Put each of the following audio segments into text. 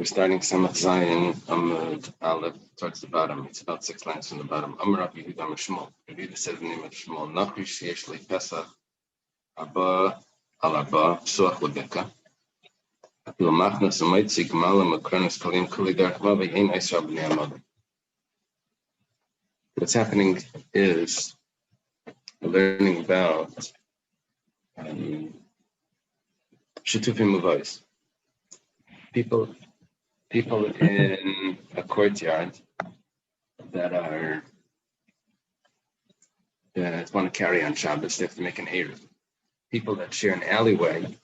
We're starting Samach Zayin Amud Aleph towards the bottom. It's about 6 lines from the bottom. Amar Rabbi Yehuda Shmuel. Rabbi Yehuda said the name of Shmuel. Nachri sheyesh li Pesach Abba al Abba Psuach Lebeka. Apil Machnas Amaitzi Gemala Makronis Kalim Kuli Dark Mavi Ein Eisra B'nei Amad. What's happening is we're learning about Shetufim Muvais. People in a courtyard that want to carry on Shabbos, they have to make an Eiruvin. People that share an alleyway,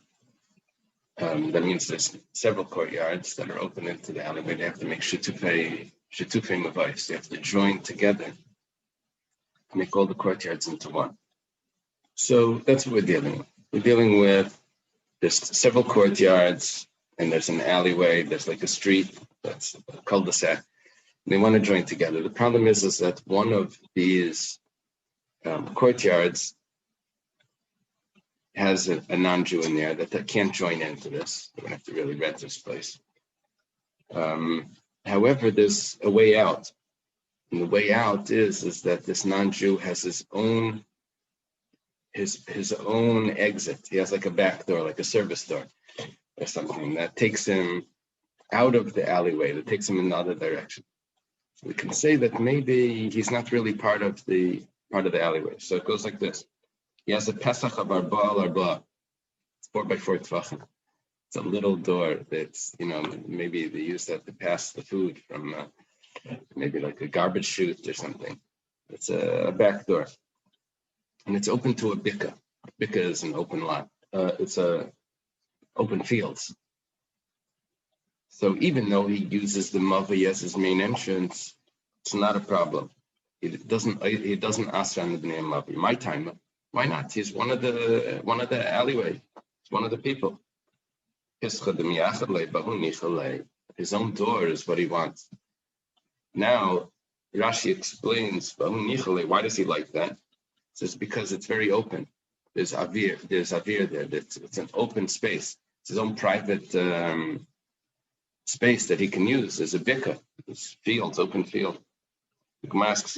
that means there's several courtyards that are open into the alleyway. They have to make Shetufim Muvais. They have to join together to make all the courtyards into one. So that's what we're dealing with. We're dealing with there's several courtyards. And there's an alleyway, there's like a street, that's a cul-de-sac. They want to join together. The problem is that one of these courtyards has a non-Jew in there that can't join into this. They're going to have to really rent this place. However, there's a way out. And the way out is that this non-Jew has his own exit. He has like a back door, like a service door, or something that takes him out of the alleyway, that takes him in the other direction. So we can say that maybe he's not really part of the alleyway. So it goes like this. He has a Pesach of Arba al Arba. It's 4x4 tvachim. It's a little door that's, maybe they use that to pass the food from maybe like a garbage chute or something. It's a back door. And it's open to a bika. Bika is an open lot. It's a open fields. So even though he uses the Mavi as his main entrance, it's not a problem. He doesn't asra on the Bnei Mavi. My time, why not? He's one of the alleyway. He's one of the people. His own door is what he wants. Now Rashi explains why does he like that? He says because it's very open. There's avir there. It's an open space. It's his own private space that he can use as a bika. It's fields, open field. The Gemara asks,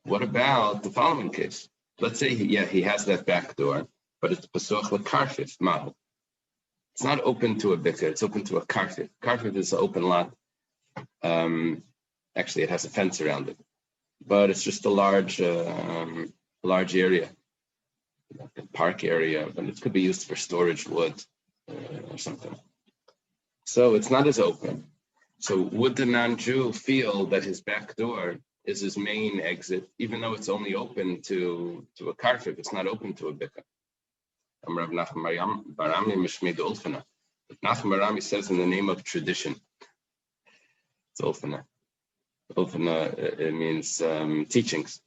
what about the following case? Let's say he has that back door, but it's pasuach lekarfif mahu. It's not open to a bika. It's open to a karfif. Karfif is an open lot. Actually, it has a fence around it, but it's just a large area. A park area, but it could be used for storage wood or something. So it's not as open. So would the non-Jew feel that his back door is his main exit, even though it's only open to a karfif? It's not open to a bika. Nachum Barami says in the name of tradition. It's Ulfana. Ulfana, it means teachings.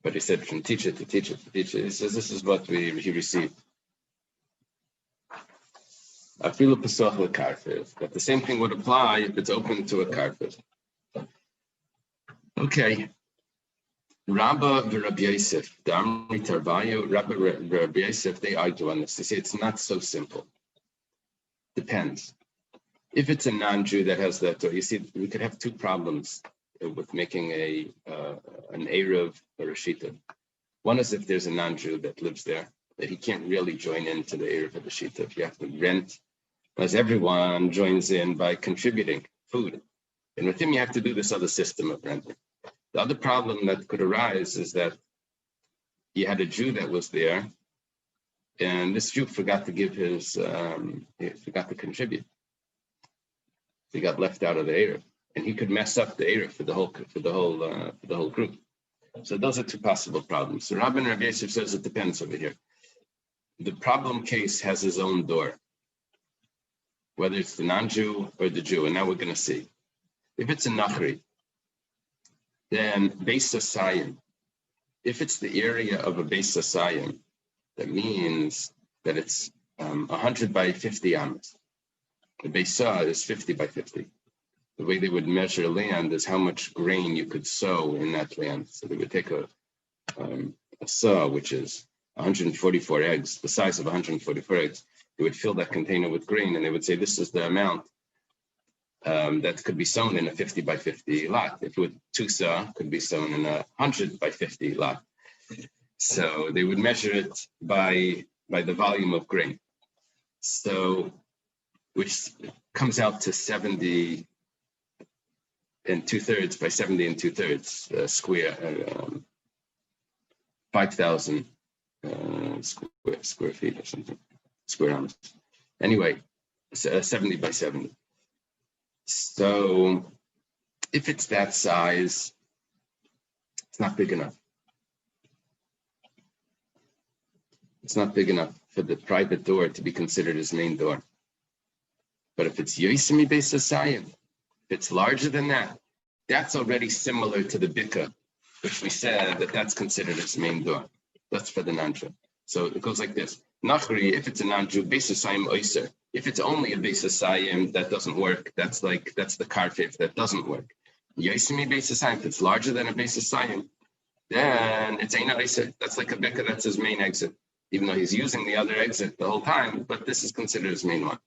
But he said from teacher to teacher to teacher. He says this is what he received. That the same thing would apply if it's open to a karfif. Okay. Rabba Rabbi Yosef, Damri Tarbayu, Rabbi Yosef, they argue on this. They say it's not so simple. Depends. If it's a non-Jew that has that door, you see, we could have two problems with making an Eruv or a Shita. One is if there's a non-Jew that lives there, that he can't really join into the Eruv or the Shita. If you have to rent, because everyone joins in by contributing food. And with him, you have to do this other system of renting. The other problem that could arise is that you had a Jew that was there, and this Jew forgot to give he forgot to contribute. He got left out of the Eruv. And he could mess up the Eruv for the whole group. So those are two possible problems. So Rabbi Yosef says it depends over here. The problem case has his own door, whether it's the non-Jew or the Jew. And now we're going to see. If it's a Nachri, then Beis Asayim. If it's the area of a Beis Asayim, that means that it's 100 by 50 amas. The Beis is 50 by 50. The way they would measure land is how much grain you could sow in that land. So they would take a saw, which is 144 eggs, the size of 144 eggs, They would fill that container with grain, and they would say this is the amount that could be sown in a 50 by 50 lot. If it would 2 sa, could be sown in a 100 by 50 lot. So they would measure it by the volume of grain. So, which comes out to 70 and 2/3 by 70 and 2/3 square, 5,000 square feet or something, square arms. Anyway, 70 by 70. So if it's that size, it's not big enough. It's not big enough for the private door to be considered as main door. But if it's Yosemi Beis Hasayim, if it's larger than that, that's already similar to the Bika, which we said that's considered as main door. That's for the non-Jew. So it goes like this. Nachri, if it's a non-Jew, Beis Hasayim Oyser. If it's only a Beis Hasayim, that doesn't work. That's the karfif that doesn't work. Yosemi Beis Hasayim, if it's larger than a Beis Hasayim, then it's Eina Oyser. That's like a Bika, that's his main exit. Even though he's using the other exit the whole time, but this is considered his main one.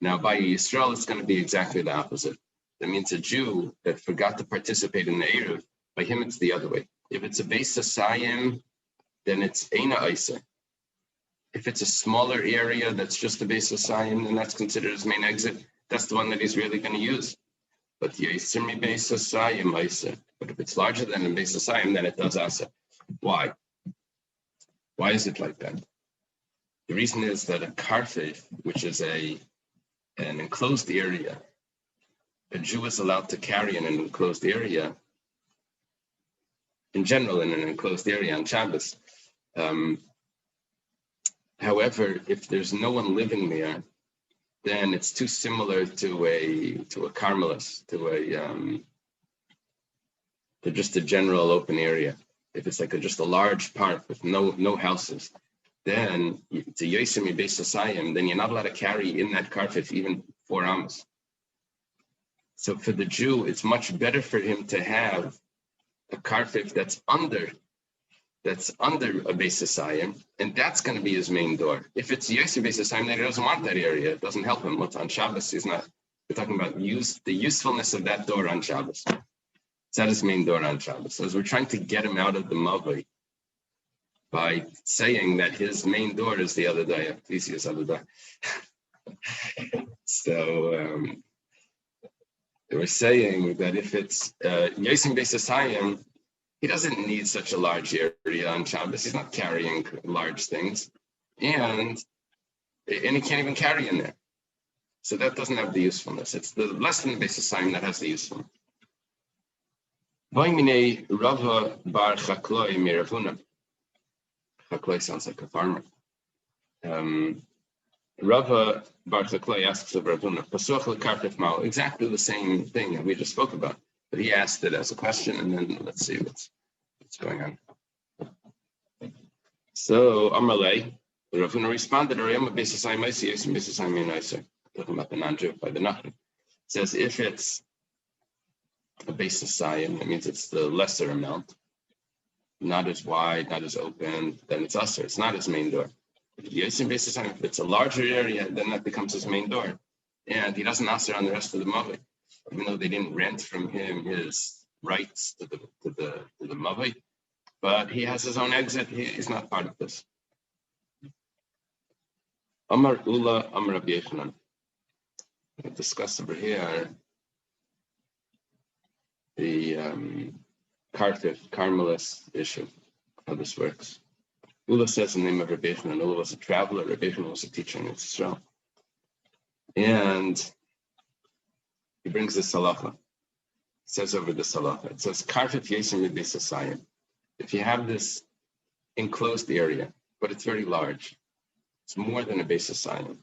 Now, by Yisrael, it's going to be exactly the opposite. That means a Jew that forgot to participate in the Eruv, by him, it's the other way. If it's a Beis Hasayim, then it's Eina Oyser. If it's a smaller area that's just a Beis Hasayim, then that's considered his main exit. That's the one that he's really going to use. But Yosemi Beis Hasayim Oyser. But if it's larger than a Beis Hasayim, then it does Asa. Why? Why is it like that? The reason is that a karfif, which is an enclosed area, a Jew is allowed to carry in an enclosed area, in general in an enclosed area on Shabbos. However, if there's no one living there, then it's too similar to a Carmelis, to just a general open area. If it's like just a large park with no houses, then it's a Yosemi Beis Hasayim, then you're not allowed to carry in that karfif even 4 amos. So for the Jew, it's much better for him to have a karfif that's under a Beis Hasayim, and that's going to be his main door. If it's Yosemi Beis Hasayim, then he doesn't want that area. It doesn't help him. What's on Shabbos? He's not. We're talking about the usefulness of that door on Shabbos. It's not his main door on Shabbos. So as we're trying to get him out of the Mavai by saying that his main door is the other day, please use other day. So we're saying that if it's Yosem Beis Hasayim, he doesn't need such a large area on Shabbos. He's not carrying large things, and he can't even carry in there. So that doesn't have the usefulness. It's the less than the Beis Hasayim that has the usefulness. Rava bar Chakloi Miravuna. Chakloi sounds like a farmer. Rava bar Chakloi asks of Ravuna, Pasuach lekarfif mao, exactly the same thing that we just spoke about, but he asked it as a question, and then let's see what's going on. So Amalei, Ravuna responded, Ariyama Beis Hasayim Oisi, Yosem Beis Hasayim Oisi. Talking about the non-Jew by the Nachri. It says if it's a Beis Hasayim, that means it's the lesser amount, not as wide, not as open, then it's usher. It's not his main door. If it's a larger area, then that becomes his main door. And he doesn't usher on the rest of the Mavai. Even though they didn't rent from him his rights to the Mavai, but he has his own exit. He's not part of this. Amar Ula, Amar Rabbi Yochanan. We'll discuss over here the karfif, Carmelis issue, how this works. Ula says the name of Rabbi Yochanan. Ula was a traveler. Rabbi Yochanan was a teacher in Israel. And he brings this halacha. It says over this halacha. It says, karfif yesem Beis Hasayim. If you have this enclosed area, but it's very large, it's more than a Beis Hasayim.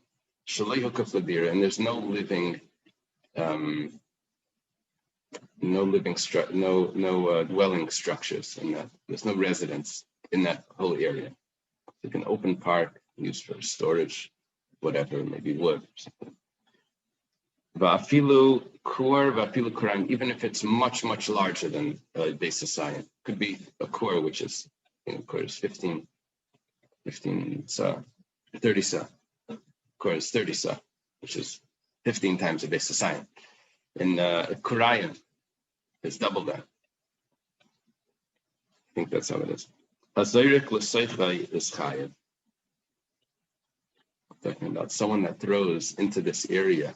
Shalei hukaf ladira, and there's no dwelling structures in that. There's no residence in that whole area. It's like an open park used for storage, whatever, maybe wood or something. Va'afilu kur, va'afilu kuram, even if it's much, much larger than Beis Hasayim. Could be a kur, which is, kur is 15 sa, 30 sa. course, 30 sa, which is 15 times a base asayim. In Kurayim, it's double that. I think that's how it is. Hazoyrek l'seichai is chayev. Talking about someone that throws into this area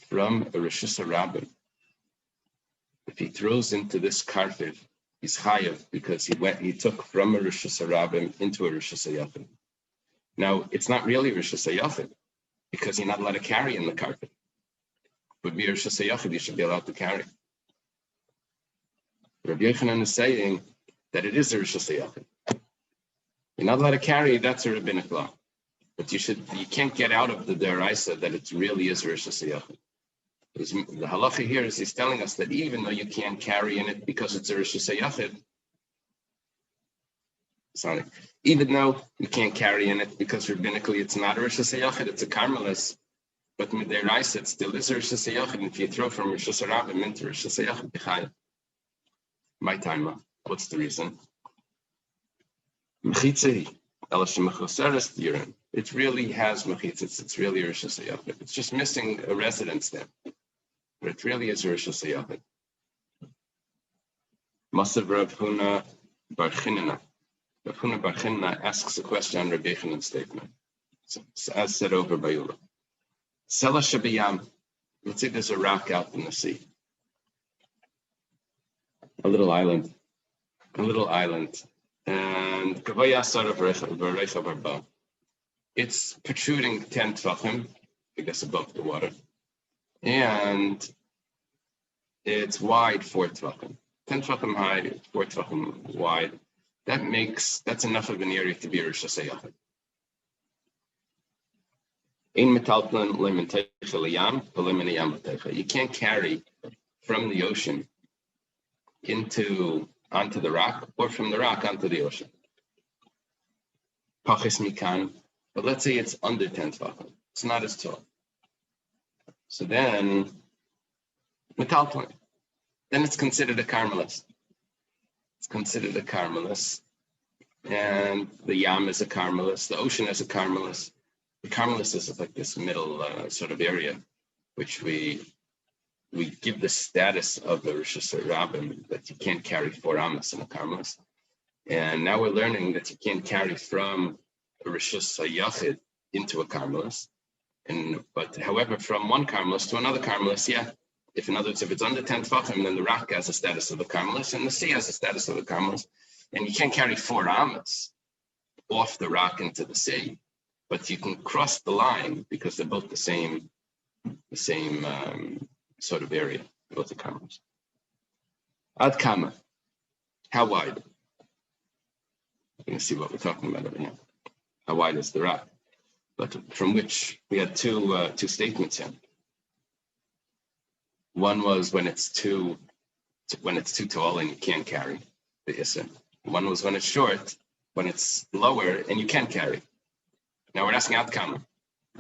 from a Rishus HaRabim. If he throws into this karfiv, he's chayev because he took from a Rishus HaRabim into a Rishus HaYachid. Now, it's not really Rishus HaYachid because you're not allowed to carry in the karfiv. Would be a Rishus HaYachid, you should be allowed to carry. Rabbi Yochanan is saying that it is a Rishus HaYachid. You're not allowed to carry, that's a rabbinic law. But you can't get out of the deraisa that it really is Rishus HaYachid. The halacha here is he's telling us that even though you can't carry in it because it's a Rishus HaYachid, even though you can't carry in it because rabbinically it's not a Rishus HaYachid, it's a Carmelis, but with deraisa it still is a Rishus HaYachid. If you throw from Rishus HaRabim into Rishus HaYachid, b'chayim. My time, what's the reason? It really has mechitzas. It's really a Rishus HaYachid. It's just missing a residence there. But it really is a Rishus HaYachid. Masav Rav Huna Bar Chinna. Rav Huna Bar Chinna asks a question on Rabbi Yochanan's statement. So, as said over by Ula. Sela Shabiyam. Let's say there's a rock out in the sea. A little island. And it's protruding 10 tvachim, I guess above the water. And it's wide 4 tvachim. 10 tvachim high, 4 tvachim wide. That's enough of an area to be a Rishus HaYachid. You can't carry from the ocean onto the rock, or from the rock onto the ocean. Pachis mikan, but let's say it's under 10 tvachim. It's not as tall. So then, metalton. Then it's considered a Carmelis. And the Yam is a Carmelis. The ocean is a Carmelis. The Carmelis is like this middle sort of area, which we give the status of the Rishus HaRabim that you can't carry 4 amas in a Carmelis. And now we're learning that you can't carry from a Rishus HaYachid into a Carmelis. But however, from one Carmelis to another Carmelis, yeah. In other words, if it's under 10 tvachim, then the rock has a status of a Carmelis and the sea has a status of a Carmelis. And you can't carry 4 amas off the rock into the sea, but you can cross the line because they're both the same sort of area, both the Carmelis. Ad kama, how wide? You can see what we're talking about over here. How wide is the rock? But from which we had two statements here. One was when it's too tall and you can't carry the issa. One was when it's short, when it's lower and you can carry. Now we're asking ad kama.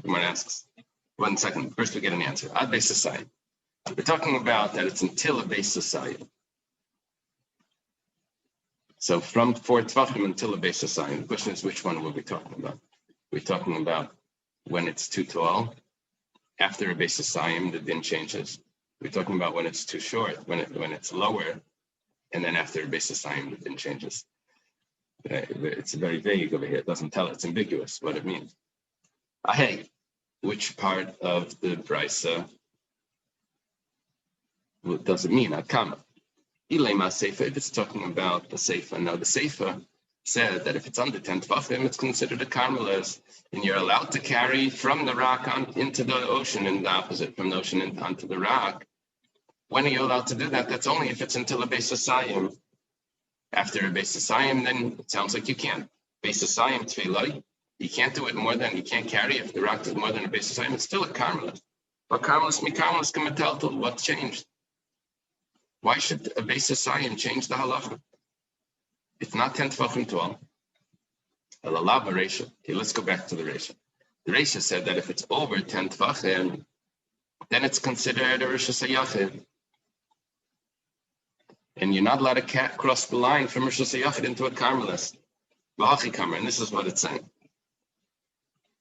Someone asks. 1 second. First we get an answer. Ad beis asayim. We're talking about that it's until a beis asayim. So from 4 tvachim until a beis asayim. The question is, which one were we talking about? We're talking about when it's too tall. After a beis asayim, the din changes. We're talking about when it's too short, when it's lower, and then after a beis asayim, the din changes. It's very vague over here. It doesn't tell. It's ambiguous what it means. Hey, which part of the brisa does it mean? Akama. Ilema seifa. If it's talking about the seifa, now the seifa said that if it's under 10 tvachim, it's considered a Carmelis, and you're allowed to carry from the rock into the ocean, and the opposite, from the ocean onto the rock. When are you allowed to do that? That's only if it's until a beis asayim. After a beis asayim, then it sounds like you can't. Beis asayim tefillah, you can't do it more than, you can't carry if the rock is more than a beis asayim. It's still a Carmelis. But Carmelis mikarmelis kamatel, what changed? Why should a beis asayim change the halacha? It's not 10 tvachim tall. Okay, let's go back to the Reisha. The Reisha said that if it's over 10 tvachim, then it's considered a Rishus HaYachid. And you're not allowed to cross the line from Rishus HaYachid into a Carmelis. And this is what it's saying.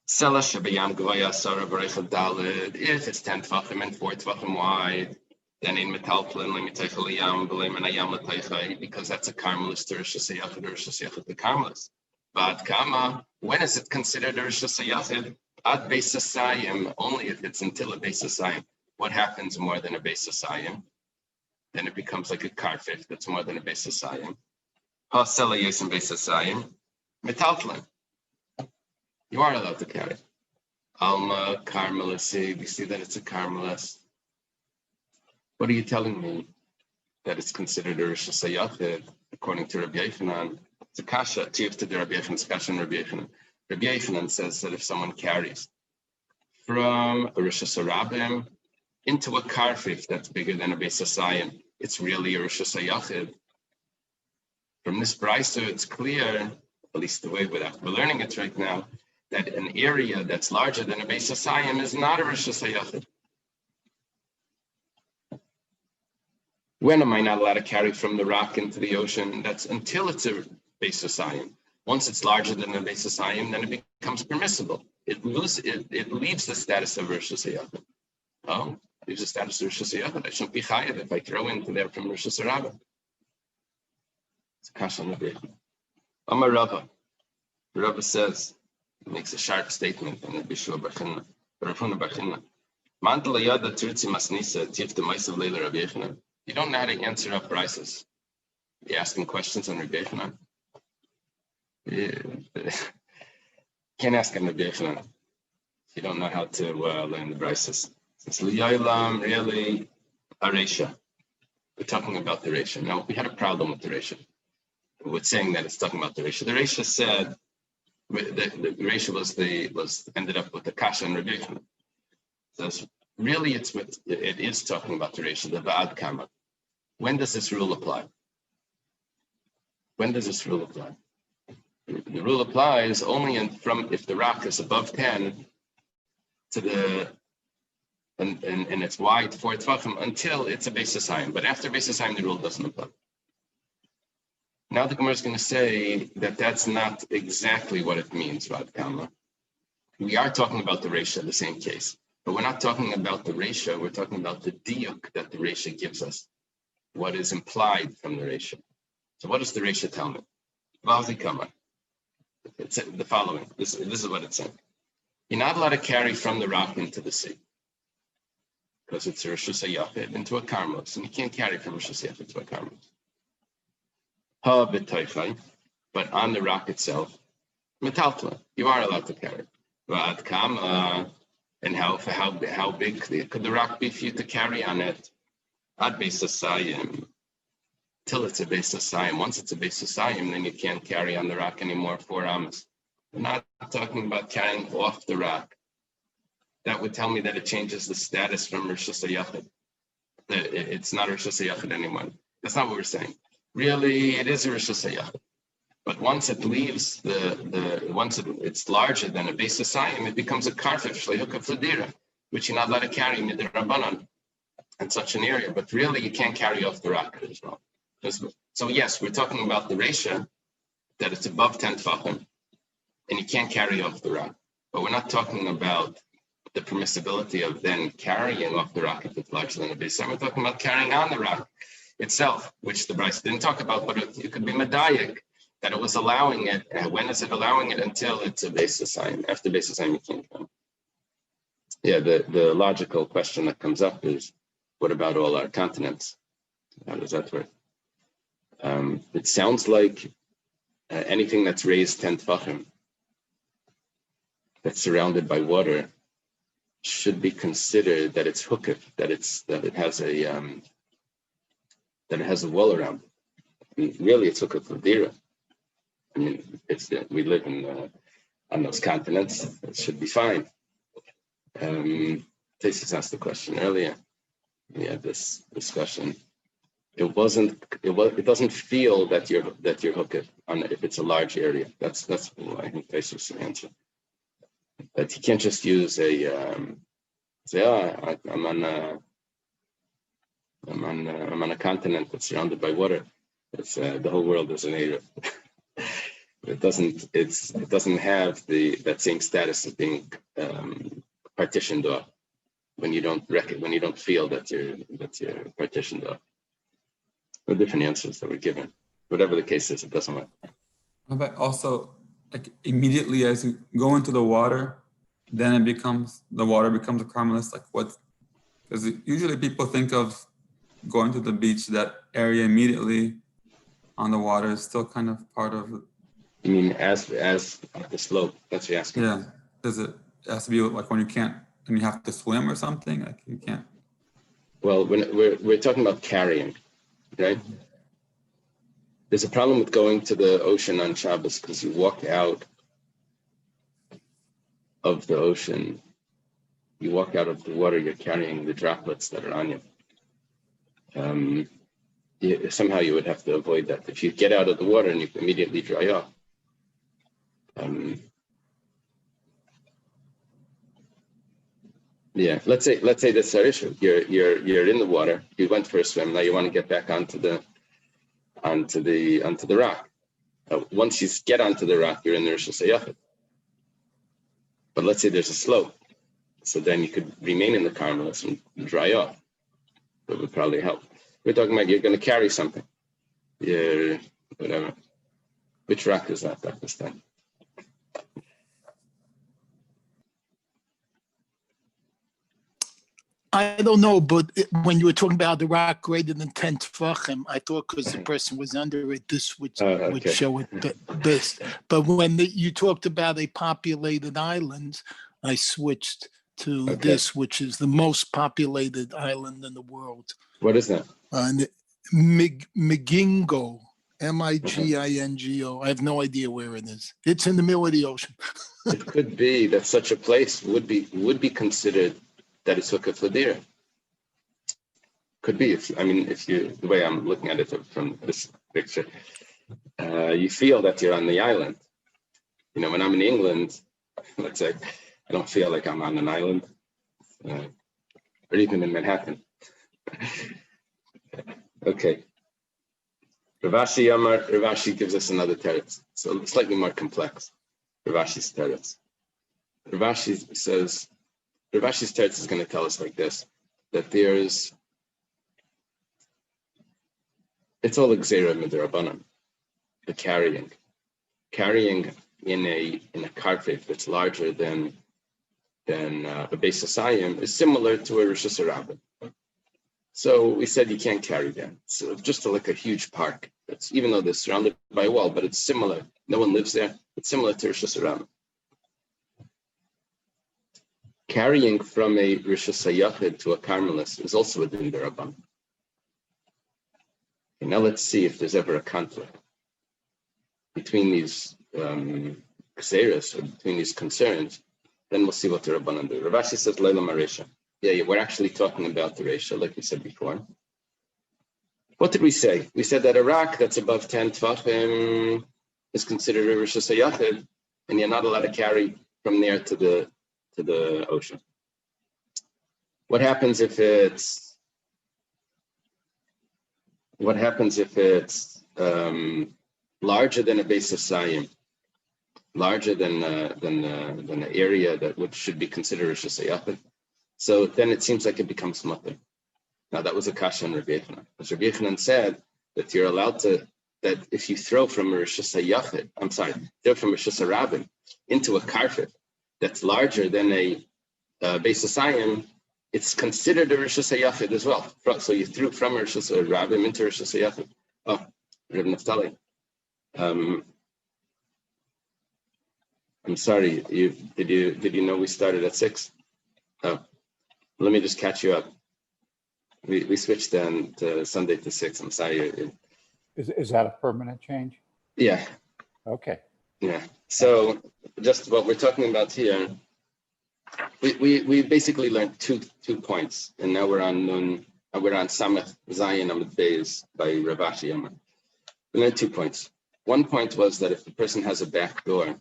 Sela shebayam gvoya sara b'reichel dalid. If it's 10 tvachim and 4 tvachim wide, then in metalplin limiteichel yam b'leim and ayam l'teichai, because that's a karmelis to Rishus Hayachid or Rishus Hayachid to karmelis. But kama, when is it considered a Rishus Hayachid? Ad beis hasayim, only if it's until a beis hasayim. What happens more than a beis hasayim? Then it becomes like a karfif that's more than a beis hasayim. Ha sela yesim beis hasayim, metalplin. You are allowed to carry. Alma, Carmelis, you see that it's a Carmelis. What are you telling me? That it's considered a Rishus Hayachid, according to Rabbi Yochanan. It's a kasha, chief to the Rabbi Yochanan's kasha and Rabbi Yochanan. Rabbi Yochanan says that if someone carries from a Rishus Harabim into a karfif that's bigger than a Beis Hasayim, it's really a Rishus Hayachid. From this brisa, it's clear, at least the way we're learning it right now, that an area that's larger than a Beis Hasayim is not a Rishus Hayachid. When am I not allowed to carry from the rock into the ocean? That's until it's a Beis Hasayim. Once it's larger than a Beis Hasayim, then it becomes permissible. It leaves the status of Rishus Hayachid. Oh, it leaves the status of Rishus Hayachid. I shouldn't be chayav if I throw into there from Rishus Harabim. It's a kasha on the Bechna. Amar Rava. Rava says, makes a sharp statement in the Bishua Bachinna, Rafuna Bachinna. Mantel yada tirtzi masnisa tif the mice of Leila Rabbi Yochanan. You don't know how to answer up prices. You're asking questions on Rabbi Yochanan. Can't ask on Rabbi Yochanan. You don't know how to learn the prices. It's liyolam really a resha. We're talking about the resha. Now we had a problem with the resha. With saying that it's talking about the resha. The resha said. The ratio was ended up with the kasha and Rabbi Yochanan. So really, it is talking about the ratio, the va'ad kama. When does this rule apply? When does this rule apply? The rule applies only if the rock is above 10 to the and it's wide 4 tvachim until it's a beis hasayim. But after beis hasayim, the rule doesn't apply. Now the Gemara is going to say that that's not exactly what it means, Vad Kama. We are talking about the Resha, the same case, but we're not talking about the Resha, we're talking about the diuk that the Resha gives us, what is implied from the Resha. So what does the Resha tell me? Vad Kama. It's the following, this is what it's saying. You're not allowed to carry from the rock into the sea, because it's a Rishus Hayachid into a karmelis, and you can't carry from Rishus Hayachid to a karmelis. But on the rock itself, metaltla, you are allowed to carry. And how big could the rock be for you to carry on it? Ad beis hasayim, till it's a beis hasayim. Once it's a beis hasayim, then you can't carry on the rock anymore 4 amos. We're not talking about carrying off the rock. That would tell me that it changes the status from Rishus Hayachid. It's not Rishus Hayachid anymore. That's not what we're saying. Really, it is a Rishus Hayachid. But once it leaves once it's larger than a Beis Hasayim, it becomes a karfif shleihuka fladira, which you're not allowed to carry midrabanan in such an area. But really, you can't carry off the rock as well. So yes, we're talking about the resha, that it's above 10 tefachim, and you can't carry off the rock. But we're not talking about the permissibility of then carrying off the rock if it's larger than a Beis Hasayim. We're talking about carrying on the rock itself, which the Bryce didn't talk about, but it could be medayik, that it was allowing it. When is it allowing it? Until it's a Beis Hasayim. After Beis Hasayim, you can't come. Yeah, the logical question that comes up is, what about all our continents? How does that work? It sounds like anything that's raised 10 tefachim, that's surrounded by water, should be considered that it's hukif, that it has a wall around it. I mean, really, it's hukif l'dira. I mean, we live on those continents. It should be fine. Tesis asked the question earlier. We had this discussion. It doesn't feel that you're hukif on if it's a large area. That's what I think Tesis answer. That you can't just use say, I'm on a continent that's surrounded by water. It's the whole world is an Eiruvin. It doesn't have that same status of being partitioned off when you don't feel that you're partitioned off. The different answers that were given. Whatever the case is, it doesn't work. But also, like immediately as you go into the water, then the water becomes a caramelist. Like what? Because usually people think of going to the beach, that area immediately on the water is still kind of part of. You mean as the slope? That's what you're asking. Yeah. Does it has to be like when you have to swim or something? Like you can't. Well, when we're talking about carrying, right? There's a problem with going to the ocean on Shabbos because you walk out of the ocean, you walk out of the water, you're carrying the droplets that are on you. Somehow you would have to avoid that. If you get out of the water and you immediately dry off, let's say this is our issue. You're in the water, you went for a swim, now you want to get back onto the rock. Once you get onto the rock, you're in the Rosh Hashanah. But let's say there's a slope, so then you could remain in the caramelist and dry off. That would probably help. We're talking about you're going to carry something. Whatever. Which rock is that this time? I don't know, but when you were talking about the rock greater than 10 tefachim, I thought because the person was under it, this would show it this. But when you talked about a populated island, I switched to this, which is the most populated island in the world. What is that? Migingo, Migingo. I have no idea where it is. It's in the middle of the ocean. It could be that such a place would be considered that it's Sukkah Fladira. Could be, if you, the way I'm looking at it from this picture, you feel that you're on the island. When I'm in England, let's say, I don't feel like I'm on an island, or even in Manhattan. Okay. Ravashi gives us another teretz, so slightly more complex. Ravashi's teretz. Ravashi's teretz is going to tell us like this, that it's all Gzeira Midrabanan, the carrying in a karfif that's larger than a Beis Hasayim is similar to a Rosh Hashanah. So we said you can't carry that. So just like a huge park. Even though they're surrounded by a wall, but it's similar. No one lives there. It's similar to Rosh Hashanah. Carrying from a Rosh Hashanah to a Carmelist is also a din d'Rabbanan. Okay, now let's see if there's ever a conflict between these Xeris, or between these concerns. Then we'll see what the Rabbanan do. Rav Ashi says, Leila Maresha. Yeah, we're actually talking about the Resha, like we said before. What did we say? We said that a rock that's above 10 Tvachim is considered a Rosh Hashanah, and you're not allowed to carry from there to the ocean. What happens if it's larger than a Beis Hasayim, larger than the area that should be considered Rosh Hashanah? So then it seems like it becomes mutter. Now that was a kasha on Rabbi Yochanan. Because Rabbi Yochanan said that you're allowed that if you throw from a Rosh Hashanah, throw from a Rosh Hashanah into a karfif that's larger than a Beis Hasayim, it's considered a Rosh Hashanah as well. So you threw from a Rosh Hashanah into Rosh Hashanah. Oh, Rabbi Naftali. I'm sorry. Did you know we started at 6? Oh, let me just catch you up. We switched then to Sunday to 6. I'm sorry. Is that a permanent change? Yeah. Okay. Yeah. So just what we're talking about here, we basically learned two points, and now we're on Samech Zayin Amud Beis by Rav Ashi Amar. We learned 2 points. One point was that if the person has a back door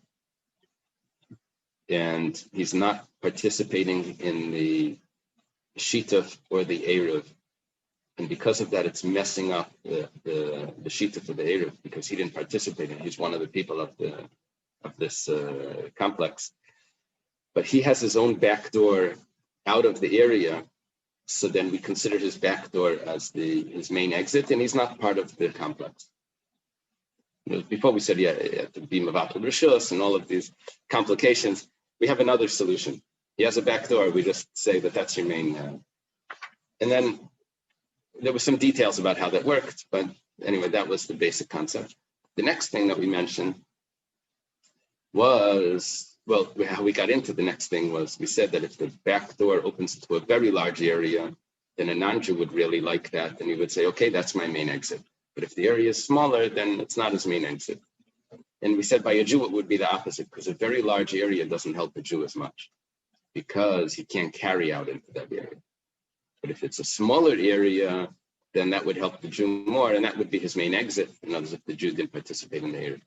and he's not participating in the Shituf or the Eruv, And because of that, it's messing up the shita for the Eruv, because he didn't participate in it. He's one of the people of this complex. But he has his own back door out of the area. So then we consider his back door as his main exit, and he's not part of the complex. Before we said, at the beam of Atul Rishus and all of these complications, we have another solution. He has a back door. We just say that's your main. And then there were some details about how that worked. But anyway, that was the basic concept. The next thing that we mentioned was, how we got into the next thing was, we said that if the back door opens to a very large area, then a non-Jew would really like that. And he would say, okay, that's my main exit. But if the area is smaller, then it's not his main exit. And we said by a Jew, it would be the opposite, because a very large area doesn't help a Jew as much, because he can't carry out into that area. But if it's a smaller area, then that would help the Jew more, and that would be his main exit. In other words, if the Jew didn't participate in the area.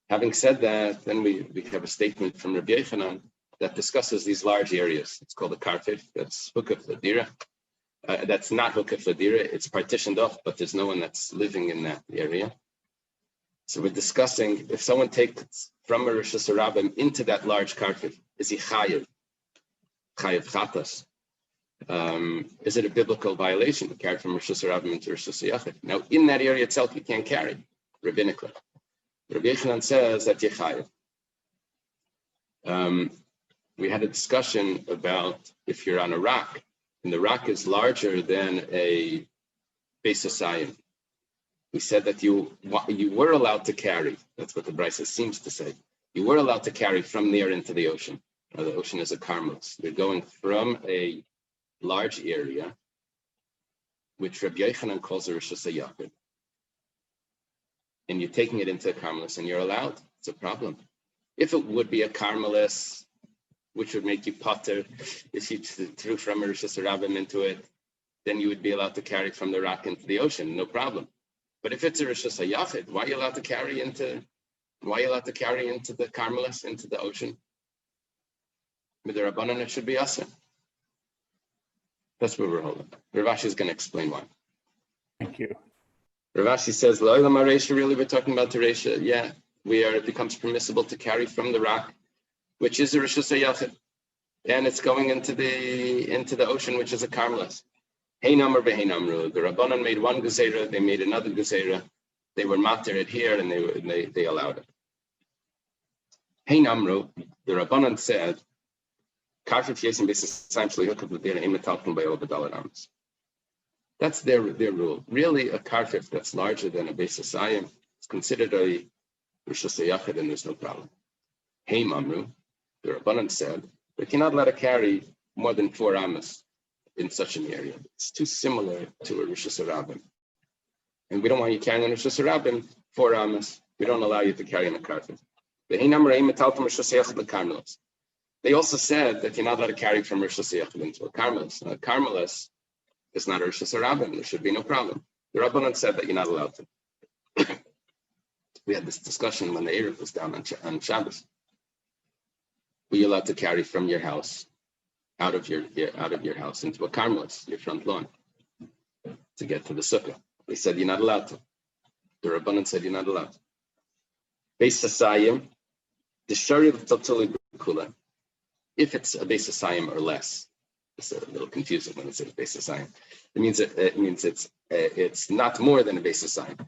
Having said that, then we have a statement from Rabbi Yochanan that discusses these large areas. It's called a karfif. That's hukaf ladira. That's not hukaf ladira. It's partitioned off, but there's no one that's living in that area. So we're discussing, if someone takes from a Rosh Hashanah into that large karfif, is he chayiv? Chayiv chatas. Is it a biblical violation to carry from Rosh Hashanah into Rosh Hashanah? Now, in that area itself, you can't carry rabbinically. Rabbi Yochanan says that Yechayev. We had a discussion about if you're on a rock, and the rock is larger than a Beis Hasayim. We said that you were allowed to carry. That's what the Brisa seems to say. You were allowed to carry from there into the ocean. Now, the ocean is a karmelis. You're going from a large area, which Rabbi Yochanan calls a Rosh Hashanah, and you're taking it into a karmelis, and you're allowed. It's a problem. If it would be a karmelis, which would make you potter, if you threw from a Rosh Hashanah into it, then you would be allowed to carry from the rock into the ocean, no problem. But if it's a Rosh Hashanah, why are you allowed to carry into the karmelis, into the ocean? With the Rabbanan, it should be Asa. That's where we're holding. Rav Ashi is going to explain why. Thank you. Rav Ashi says, Lo'ilam HaReisha, really, we're talking about the Reisha. Yeah, it becomes permissible to carry from the rock, which is a Rosh Hashanah, and it's going into the ocean, which is a karmelis. Hey Namar v'Hei Namru. The Rabbanan made one gezerah, they made another gezerah. They were matir it here, and they allowed it. Hey Namru, the Rabbanan said, that's their rule. Really, a karfif that's larger than a Beis Hasayim is considered a Rosh Hashanah, and there's no problem. Hey Mamru, the Rabbanan said that you're not allowed to carry more than 4 amas in such an area. It's too similar to a Rosh Hashanah. And we don't want you carrying a Rosh Hashanah 4 amas. We don't allow you to carry in a karfif. They also said that you're not allowed to carry from Rosh Hashanah into a karmelis. Now, a karmelis is not a Rosh Hashanah. There should be no problem. The Rabbanan said that you're not allowed to. We had this discussion when the Eruv was down on Shabbos. Were you allowed to carry from your house, out of your house into a karmelis, your front lawn, to get to the sukkah? They said you're not allowed to. The Rabbanan said you're not allowed to. Beis Hasayim, the Shari Tatuli Kula. If it's a Beis Hasayim or less, it's a little confusing when it says Beis Hasayim. It means it's not more than a Beis Hasayim.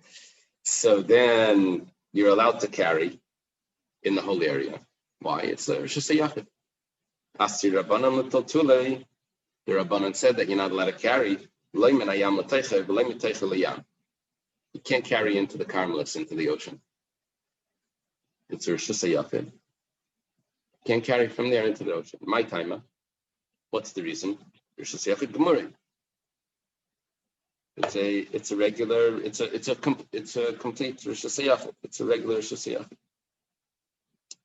So then you're allowed to carry in the whole area. Why? It's a Rosh Hashanah. Asi Rabbanan l'Toltulei, the Rabbanan said that you're not allowed to carry. You can't carry into the karmelis, into the ocean. It's a Rosh Hashanah. Can't carry from there into the ocean. My timer. What's the reason? Rosh Hashanah Gemurah. It's a complete Rosh Hashanah. It's a regular Rosh Hashanah.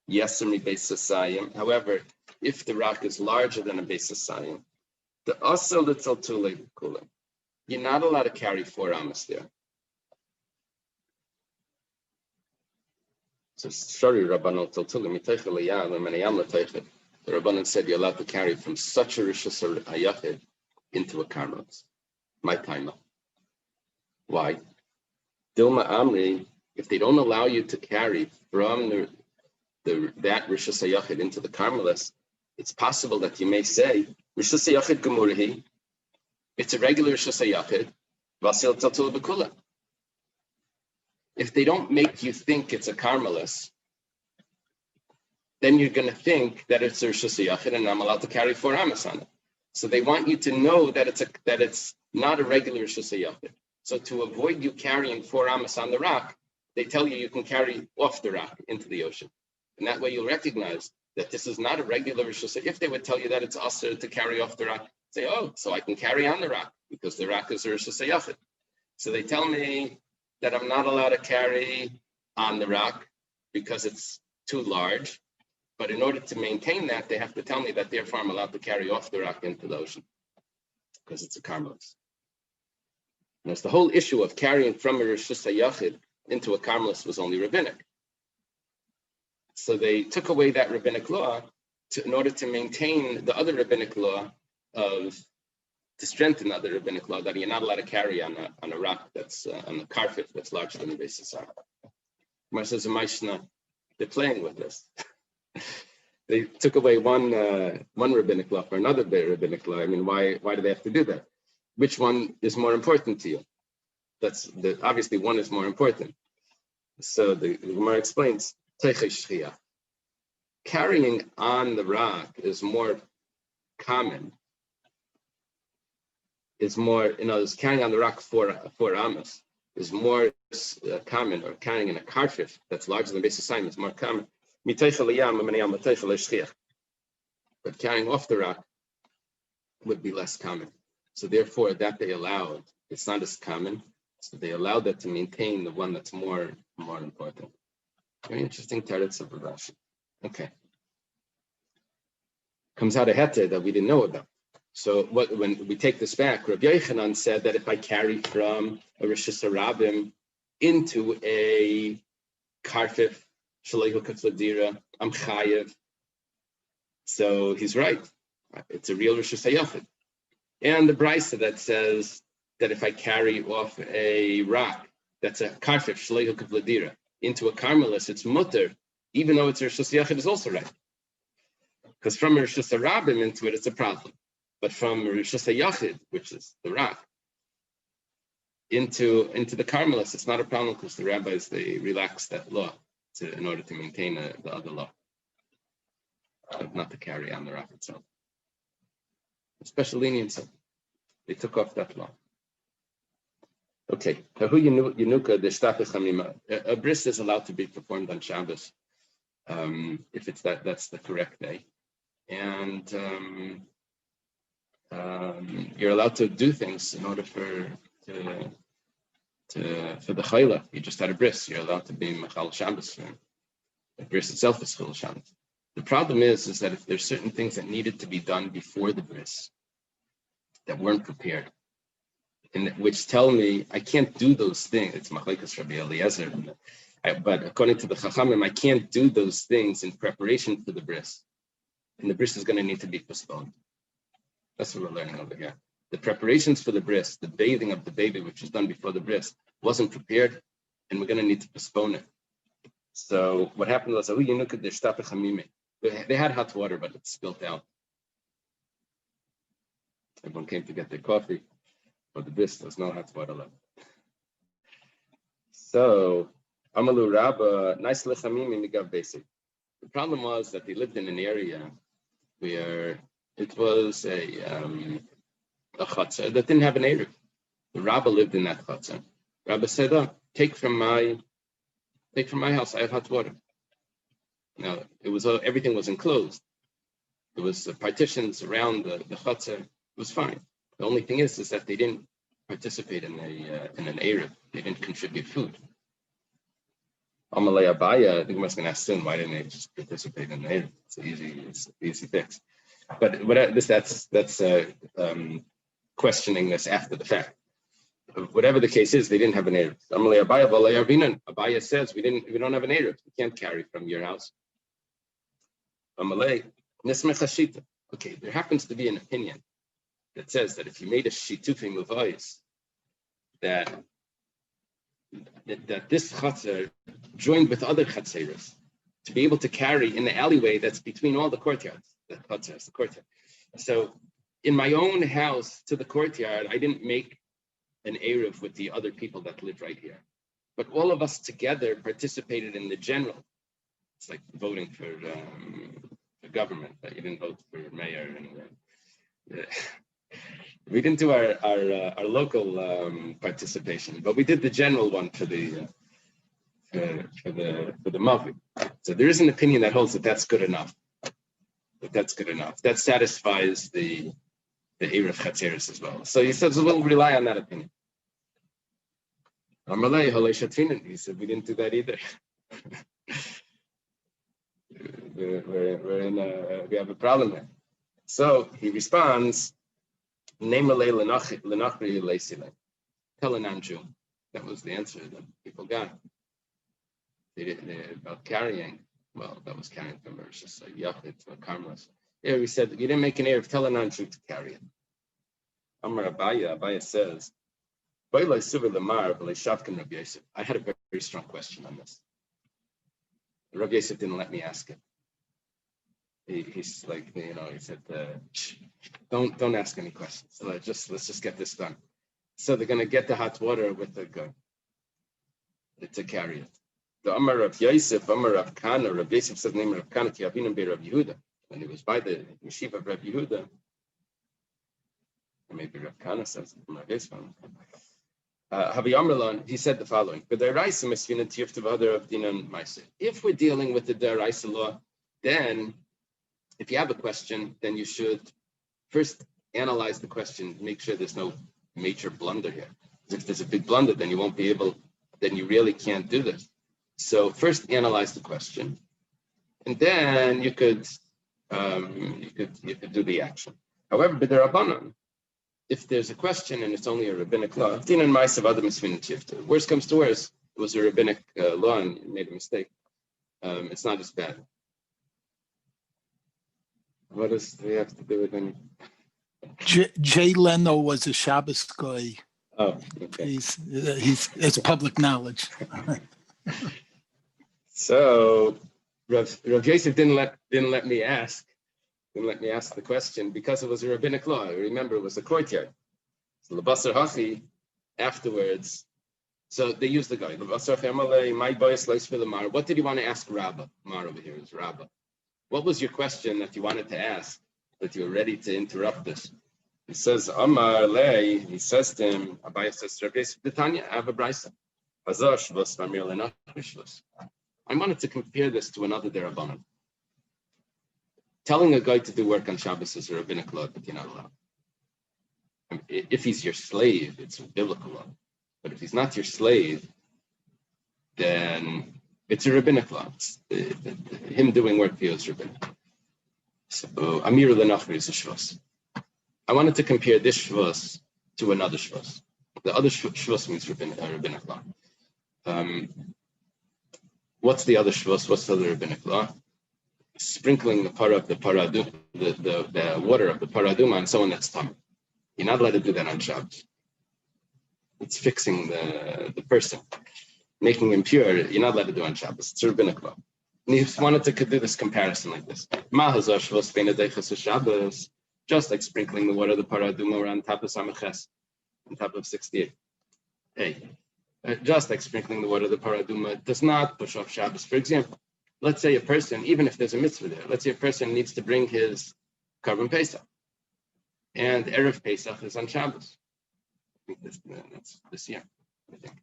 Yes, Beis Hasayim. However, if the rock is larger than a Beis Hasayim, the asal little tulei kulim, you're not allowed to carry 4 amas there. So sorry, Rabbanon Toltuli mitaychel liyam lemenayam letaychel. The Rabbanon said you're allowed to carry from such a Rosh Hashanah into a karmelis. My timer. Why? Dilma Amri, if they don't allow you to carry from that Rishus HaYachid into the Carmelis, it's possible that you may say, Rishus HaYachid Gemurhi, it's a regular Rishus HaYachid, Vasil Tatul Bekula. If they don't make you think it's a Carmelis, then you're going to think that it's a Rishus HaYachid and I'm allowed to carry 4 amas on it. So they want you to know that it's not a regular Rishus HaYachid. So to avoid you carrying 4 amas on the rock, they tell you can carry off the rock into the ocean. And that way you'll recognize that this is not a regular Rishus HaYachid. If they would tell you that it's also to carry off the rock, say, oh, so I can carry on the rock because the rock is a Rishus HaYachid. So they tell me that I'm not allowed to carry on the rock because it's too large. But in order to maintain that, they have to tell me that therefore I'm allowed to carry off the rock into the ocean because it's a Carmelis. And that's the whole issue of carrying from a Rishus HaYachid into a Carmelis was only rabbinic. So they took away that rabbinic law in order to maintain the other rabbinic law to strengthen the other rabbinic law that you're not allowed to carry on a rock that's on a karfif that's larger than the basis of. Mar says they're playing with this. They took away one rabbinic law for another rabbinic law. I mean, why do they have to do that? Which one is more important to you? Obviously one is more important. So the Gemara explains, carrying on the rock is more common. Is more, carrying on the rock 4 amas is more common, or carrying in a karfif that's larger than the base of sign is more common. But carrying off the rock would be less common. So therefore, that they allowed, it's not as common. So they allowed that to maintain the one that's more important. Very interesting teretz of Rashi. Okay. Comes out a heter that we didn't know about. So when we take this back, Rabbi Yochanan said that if I carry from a Rishus HaRabim into a karfif, I'm chayev. So he's right. It's a real Rishus HaYachid. And the brisa that says that if I carry off a rock that's a karfif, shleihu kavladira, into a Carmelis, it's mutter, even though it's a Rishus HaYachid, is also right. Because from a Rishus HaRabim into it, it's a problem. But from Rishus HaYachid, which is the rock, into the Carmelis, it's not a problem because the rabbis, they relaxed that law in order to maintain the other law, not to carry on the rock itself. A special leniency. They took off that law. Okay. A bris is allowed to be performed on Shabbos if it's that's the correct day. And you're allowed to do things in order for the chayla. You just had a bris. You're allowed to be machal Shabbos. The bris itself is chil Shabbos. The problem is that if there's certain things that needed to be done before the bris that weren't prepared, and which tell me I can't do those things. It's machlekes Rabbi Eliezer, but according to the Chachamim, I can't do those things in preparation for the bris, and the bris is going to need to be postponed. That's what we're learning over here. The preparations for the bris, the bathing of the baby, which was done before the bris, wasn't prepared, and we're going to need to postpone it. So what happened was, they had hot water, but it spilled out. Everyone came to get their coffee, but the bris, there's no hot water left. So, Amalu Rabba, nice lechamim migav basic. The problem was that they lived in an area where it was a chutzah that didn't have an Eruv. The Rabba lived in that chutzah. Rabba said, "Oh, take from my house. I have hot water." Now it was everything was enclosed. There was partitions around the chutzah. It was fine. The only thing is that they didn't participate in an Eruv. They didn't contribute food. Amalei Abaya, I think I was going to ask soon, why didn't they just participate in the Eruv? It's an easy fix. But that's questioning this after the fact. Whatever the case is, they didn't have an Eruv. Amalei Abaya, Valei Arvinan. Abaya says we don't have an Eruv. We can't carry from your house. Amalei Nismech Hashita. Okay, there happens to be an opinion that says that if you made a shitufim muvayis, that that this chatzar joined with other chatzeros to be able to carry in the alleyway that's between all the courtyards. The chatzar is the courtyard. So in my own house to the courtyard, I didn't make an Eruv with the other people that live right here. But all of us together participated in the general. It's like voting for government, but you didn't vote for mayor. And we didn't do our local participation, but we did the general one for the Mavi. So there is an opinion that holds that that's good enough. That satisfies the Eruv Chatzeris as well. So he says we'll rely on that opinion. He said we didn't do that either. We have a problem there. So he responds, Tell an Jew. That was the answer that people got. About carrying. Well, that was carrying from Mershus, a Yachid to a Karmelis. Yeah, we said, you didn't make an Eruv, tell a non-Jew to carry it. Amar Abaya says, I had a very, very strong question on this. Rabbi Yosef didn't let me ask it. He's like, he said, don't ask any questions. So let's just get this done. So they're going to get the hot water with the gun to carry it. The Amar Rav Yosef, Amar Rav Kana, Rav Yosef says the name of Rav Kana, Kiavinam be Rav Yehuda. When he was by the yeshiva of Rav Yehuda, or maybe Rav Kana says it from Rav Yosef. He said the following: if we're dealing with the Deraisa law, then if you have a question, then you should first analyze the question, make sure there's no major blunder here. If there's a big blunder, then you won't be able, then you really can't do this. So first analyze the question, and then you could do the action. However, b'derabanan, if there's a question and it's only a rabbinic law, worst comes to worst, it was a rabbinic law and you made a mistake. It's not as bad. What does we have to do with any? Jay Leno was a Shabbos guy. Oh, okay. He's it's public knowledge. So Rav Yosef didn't let me ask. Didn't let me ask the question because it was a rabbinic law. Remember, it was a courtyard. So Labasar Hachi, afterwards, so they used the guy. Labasar Hachi, my boys likes for the Mar. What did you want to ask Rabbah? Mar over here is Rabbah. What was your question that you wanted to ask, that you were ready to interrupt this? He says, Amar Lei, he says to him, Abaya says, Tanya, I have a brisa. I wanted to compare this to another derabanan. Telling a guy to do work on Shabbos is a rabbinic law, but you're not allowed. I mean, if he's your slave, it's a biblical law. But if he's not your slave, then it's a rabbinic law. Him doing work for you is rabbinic. So, Amir Lenachri is a shvus. I wanted to compare this shvus to another shvus. The other shvus means rabbinic law. What's the other shvus? What's the other rabbinic law? Sprinkling the water of the paraduma on someone that's tummy. You're not allowed to do that on Shabbos. It's fixing the person, making him pure. You're not allowed to do on Shabbos. It's a rabbinic law. And he wanted to do this comparison like this. Just like sprinkling the water of the paraduma on top of Samaches, on top of 68. Hey, just like sprinkling the water of the paraduma does not push off Shabbos. For example, let's say a person, even if there's a mitzvah there, let's say a person needs to bring his carbon Pesach, and Erev Pesach is on Shabbos. I think that's this year, I think.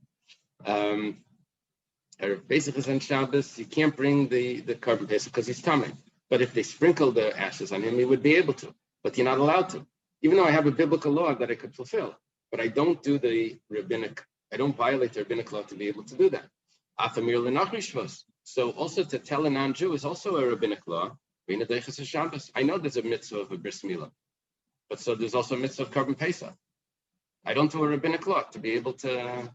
Erev Pesach is on Shabbos. You can't bring the carbon Pesach because he's tamei. But if they sprinkle the ashes on him, he would be able to. But you're not allowed to. Even though I have a biblical law that I could fulfill, but I don't do the rabbinic. I don't violate the rabbinic law to be able to do that. So also to tell a non-Jew is also a rabbinic law. I know there's a mitzvah of a bris milah, but so there's also a mitzvah of carbon pesach. I don't do a rabbinic law to be able to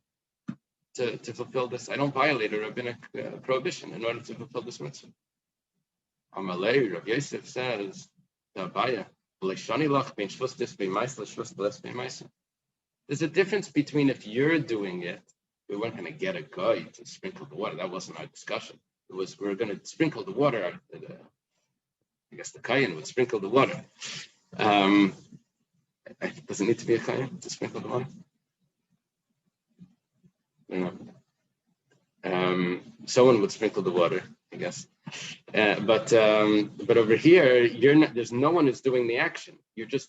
fulfill this. I don't violate a rabbinic prohibition in order to fulfill this mitzvah. Amalei, Rav Yosef says, there's a difference between if you're doing it We weren't going to get a guy to sprinkle the water. That wasn't our discussion. It was we were going to sprinkle the water. I guess the Kayan would sprinkle the water. Does it need to be a Kayan to sprinkle the water? Someone would sprinkle the water, I guess. But over here, there's no one who's doing the action. You're just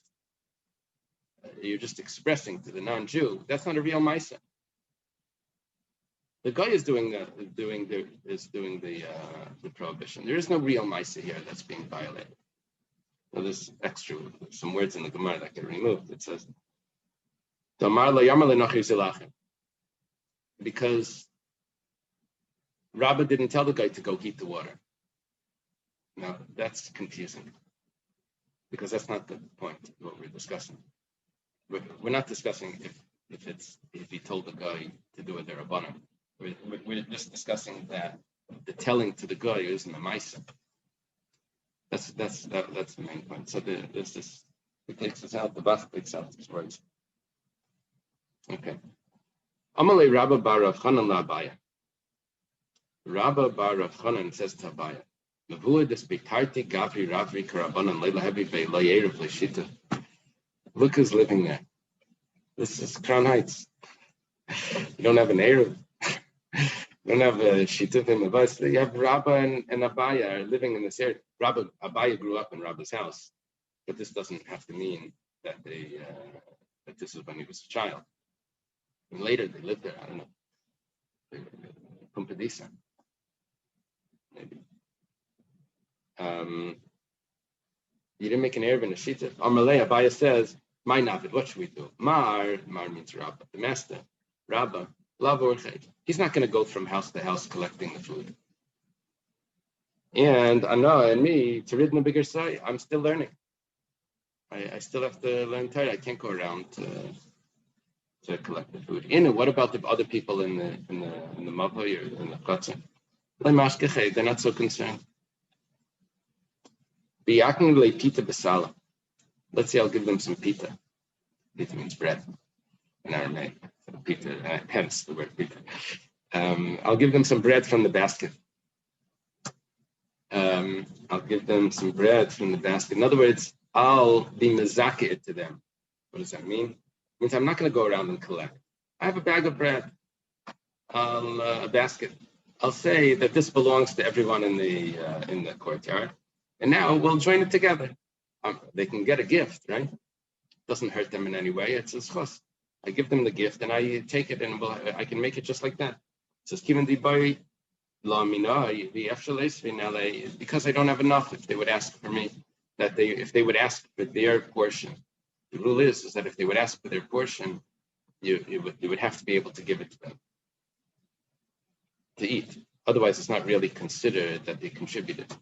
expressing to the non-Jew. That's not a real Maisa. The guy is doing the prohibition. There is no real Maisa here that's being violated. Now there's some words in the Gemara that get removed. It says, because Rabbah didn't tell the guy to go heat the water. Now that's confusing because that's not the point of what we're discussing. We're not discussing if he told the guy to do it derabbanan. We're just discussing that the telling to the guy isn't a ma'isa. That's the main point. So there's this. It takes us out. The Bach takes out these words. Okay. Amalei Rabba bar Rav Chanan la Abaya. Rabba bar Rav Chanan says to Abaya, Mavua des betarti gavri ravri karabanan leila hebi be lo yerev leshita. Look who's living there. This is Crown Heights. You don't have an Eruv. You don't have a shituf advice. You have Rabba and Abaya are living in this area. Abaya grew up in Rabba's house, but this doesn't have to mean that that this is when he was a child. And later they lived there. I don't know. Kumpadisa, maybe. You didn't make an Eruv in a shituf. Amalei Abaya says, "My navid, what should we do?" Mar means Rabba, the master. Rabba. He's not going to go from house to house collecting the food. And Anna and me, to read in a bigger side, I'm still learning. I still have to learn Torah. I can't go around to collect the food. What about the other people in the Mavoi or in the Chatzah? They're not so concerned. Let's say I'll give them some pita. Pita means bread in Aramaic. Pita, hence the word pita. I'll give them some bread from the basket. I'll give them some bread from the basket. In other words, I'll be mezakeh to them. What does that mean? It means I'm not going to go around and collect. I have a bag of bread, a basket. I'll say that this belongs to everyone in the courtyard, and now we'll join it together. They can get a gift, right? Doesn't hurt them in any way. It's a schos. I give them the gift and I take it and I can make it just like that. It says, because I don't have enough. If they would ask for me, if they would ask for their portion, the rule is that if they would ask for their portion, you would have to be able to give it to them to eat. Otherwise, it's not really considered that they contributed.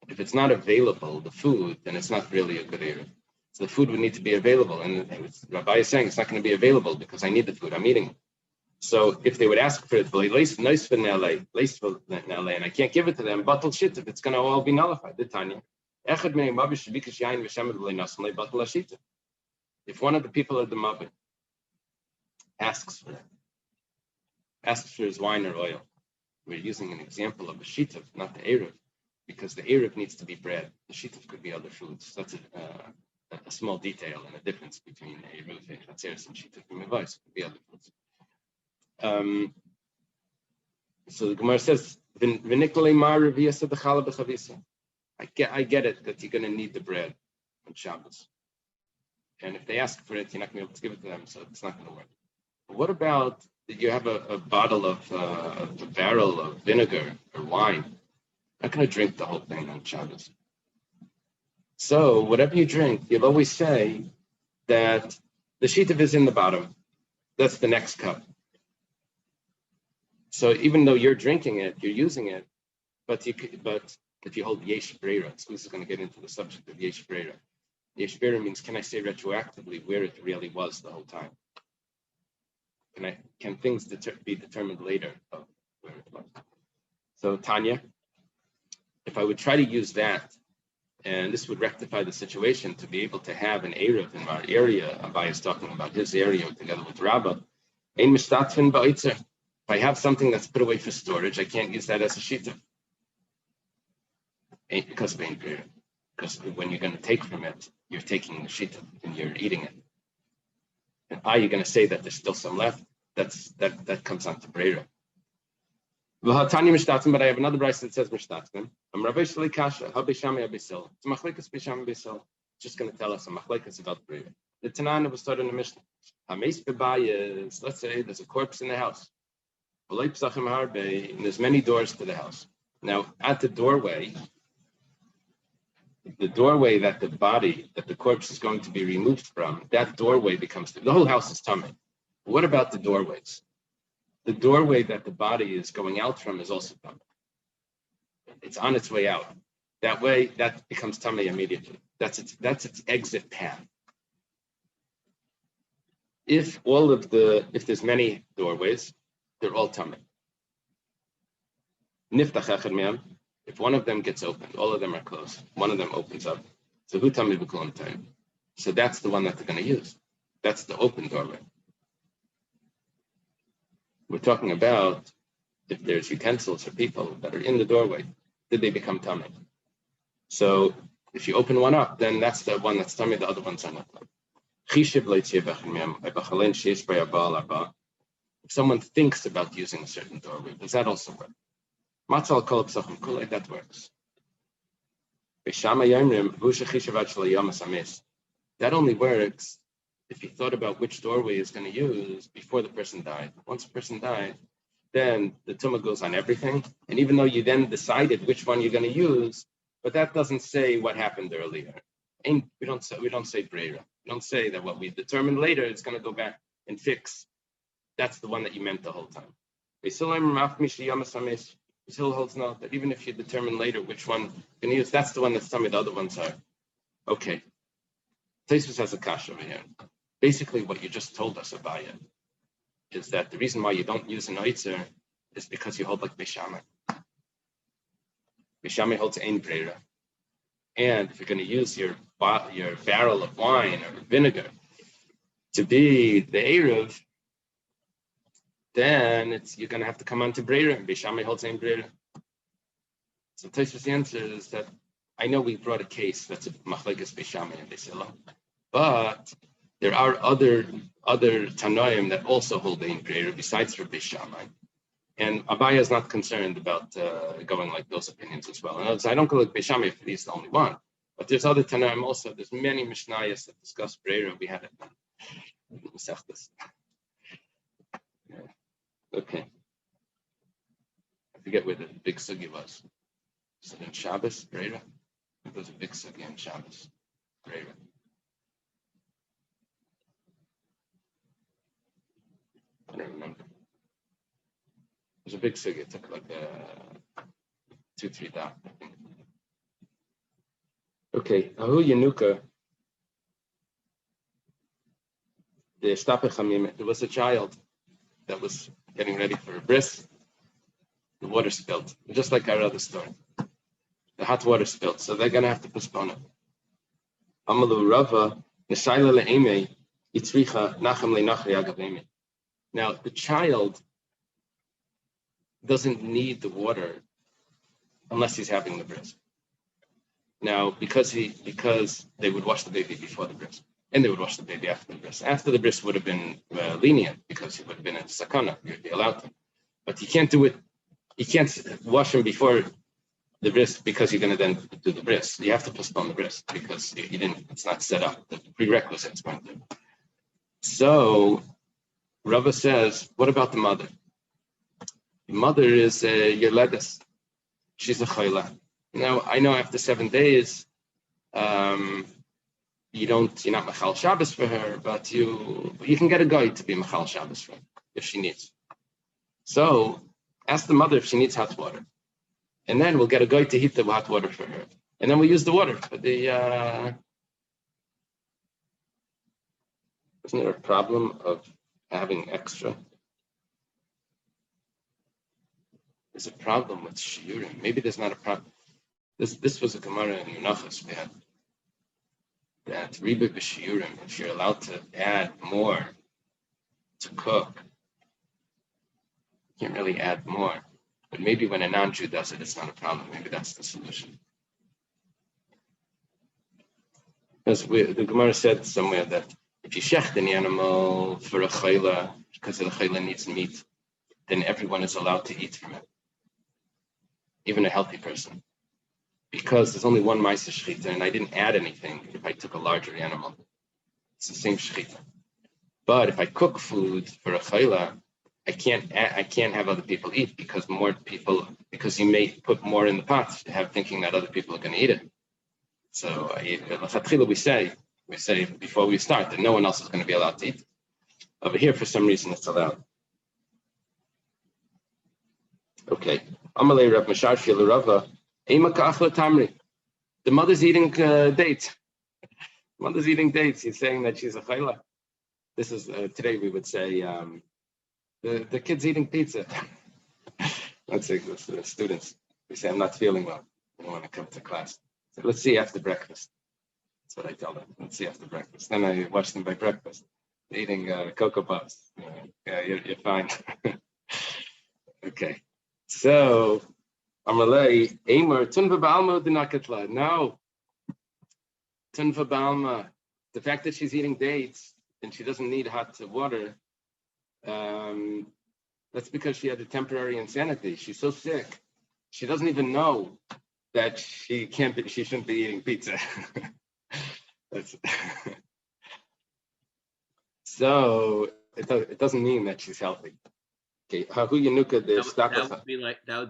If it's not available, the food, then it's not really a good Eruv. So the food would need to be available. And Rabbi is saying it's not going to be available because I need the food. I'm eating it. So if they would ask for it, and I can't give it to them, batal shituf, it's going to all be nullified. The Tanya. If one of the people at the Mabit asks for his wine or oil, we're using an example of a shituf, not the Eruv, because the Eruv needs to be bread. The shituf could be other foods. That's a small detail and a difference between Eruv and Chatzeres and shituf and Mevais. Could be other foods. So the Gemara says, I get it that you're going to need the bread on Shabbos. And if they ask for it, you're not going to be able to give it to them, so it's not going to work. But what about you have a bottle of a barrel of vinegar or wine? Not going to drink the whole thing on Shabbos. So whatever you drink, you'll always say that the shituf is in the bottom. That's the next cup. So even though you're drinking it, you're using it, but if you hold yesh breira, so this is going to get into the subject of yesh breira. Yesh breira means, can I say retroactively where it really was the whole time? Can things be determined later of where it was? So Tanya, if I would try to use that, and this would rectify the situation to be able to have an Eruv in our area, Abai is talking about his area together with Rabbah, ein mistatfin ba'itzer. If I have something that's put away for storage, I can't use that as a shita. Because of Ein Brera. Because when you're going to take from it, you're taking the shita and you're eating it. And you're going to say that there's still some left? That comes on to Brera. But I have another brayso that says mishtatzim. I'm Rabbi Shali Kasha, Habishami Abisil. It's Machlekas Bishami Abisil. Just going to tell us a Machlekas about Brera. The Tanana was started in the Mishnah. Hameis Bebayis, let's say there's a corpse in the house. And there's many doors to the house. Now, at the doorway that the corpse is going to be removed from, that doorway becomes, the whole house is tummy. What about the doorways? The doorway that the body is going out from is also tummy. It's on its way out. That way, that becomes tummy immediately. That's its exit path. If there's many doorways, they're all tummy. Niftach echad me'am. If one of them gets opened, all of them are closed. One of them opens up. So hu tummy b'kulam time. So that's the one that they're going to use. That's the open doorway. We're talking about if there's utensils or people that are in the doorway, did they become tummy? So if you open one up, then that's the one that's tummy. The other ones are not tummy. If someone thinks about using a certain doorway, does that also work? That works. That only works if you thought about which doorway is going to use before the person died. Once the person died, then the tumah goes on everything. And even though you then decided which one you're going to use, but that doesn't say what happened earlier. And we don't say brera. We don't say that what we determined later is going to go back and fix. That's the one that you meant the whole time. Still holds no, that even if you determine later which one you're going to use, that's the one that's tummy, the other ones are. Okay. Tosfos has a kasha over here. Basically, what you just told us about it is that the reason why you don't use an oitzer is because you hold like Beishamai. Beishamai holds ein brera. And if you're going to use your barrel of wine or vinegar to be the Eruv, then you're going to have to come on to brera. Beishamai holds ein brera. So Tosfos' answer is that I know we brought a case that's a machlekes Beishamai and Beisilo, but there are other Tanoim that also hold ein brera besides for Beishamai. And Abaya is not concerned about going like those opinions as well. And I don't go like Beishamai if he's the only one. But there's other Tanaim also. There's many Mishnayos that discuss brera. We had it. Yeah. Okay. I forget where the big sugi was. So in Shabbos, brera. It was a big sugi in Shabbos. Brera. I don't remember. It was a big sugi. It took like 2-3 days, I think. Okay, Ahu Yanuka, there was a child that was getting ready for a bris. The water spilled, just like our other story. The hot water spilled, so they're going to have to postpone it. Amalu Rava, Neshaila le'eme, Yitzricha, Nachem le'nachri agaveme. Now, the child doesn't need the water unless he's having the bris. Now, because they would wash the baby before the bris, and they would wash the baby after the bris. After the bris would have been lenient because he would have been in sakana. You'd be allowed to, but you can't do it. You can't wash him before the bris because you're going to then do the bris. You have to postpone the bris because you didn't. It's not set up. The prerequisites weren't there. So, Rava says, what about the mother? The mother is your ledes. She's a chayla. Now, I know after 7 days, you're not Machal Shabbos for her, but you can get a guy to be Machal Shabbos for her if she needs. So ask the mother if she needs hot water. And then we'll get a guy to heat the hot water for her. And then we'll use the water for the, isn't there a problem of having extra? There's a problem with shiurim. Maybe there's not a problem. This was a Gemara in Menachos we had. That riba b'shiurim, if you're allowed to add more to cook, you can't really add more. But maybe when a non-Jew does it, it's not a problem. Maybe that's the solution. Because the Gemara said somewhere that if you shecht an animal for a chayla, because the chayla needs meat, then everyone is allowed to eat from it, even a healthy person. Because there's only one ma'aser shechita, and I didn't add anything if I took a larger animal. It's the same shechita. But if I cook food for a chayla, I can't have other people eat because you may put more in the pot, thinking that other people are going to eat it. So we say before we start that no one else is going to be allowed to eat. Over here, for some reason, it's allowed. Okay. Amalei Rav Masharfi L'Rava, Ema Ka'achla Tamri. The mother's eating dates. Mother's eating dates. He's saying that she's a chayla. This is today we would say the kid's eating pizza. Let's say the students. We say I'm not feeling well. I don't want to come to class. So let's see after breakfast. That's what I tell them. Let's see after breakfast. Then I watch them by breakfast, eating Cocoa Puffs. Yeah, you're fine. Okay. So, Amalei, Eimer, Tunva Balma Dinakatla. No. Tunva Balma. The fact that she's eating dates and she doesn't need hot water, that's because she had a temporary insanity. She's so sick. She doesn't even know that she shouldn't be eating pizza. So it doesn't mean that she's healthy. Okay, That would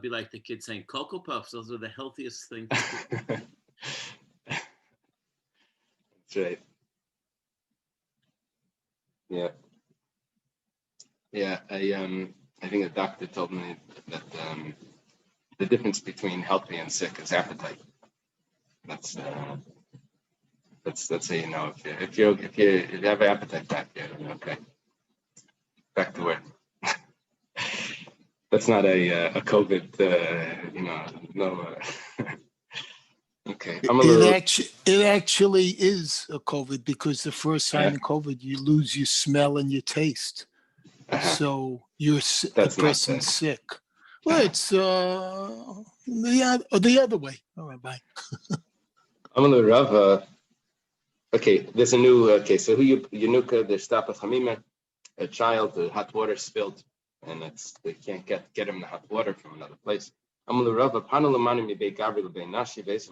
be like the kid saying Cocoa Puffs. Those are the healthiest things. That's right. Yeah. I think a doctor told me that the difference between healthy and sick is appetite. That's how you know if you have an appetite back, you're okay. Back to work. That's not a COVID, no. Okay. It actually is a COVID because the first sign of COVID, you lose your smell and your taste. So the person's sick. Well, it's the other way. All right, bye. Amalu Rava. Okay, there's a new. Okay, so Yanuka, there's Stapa Chamima, a child, the hot water spilled, and they can't get him the hot water from another place. Amalu Rava, Panalamani mi be Gabriel be Nashi be It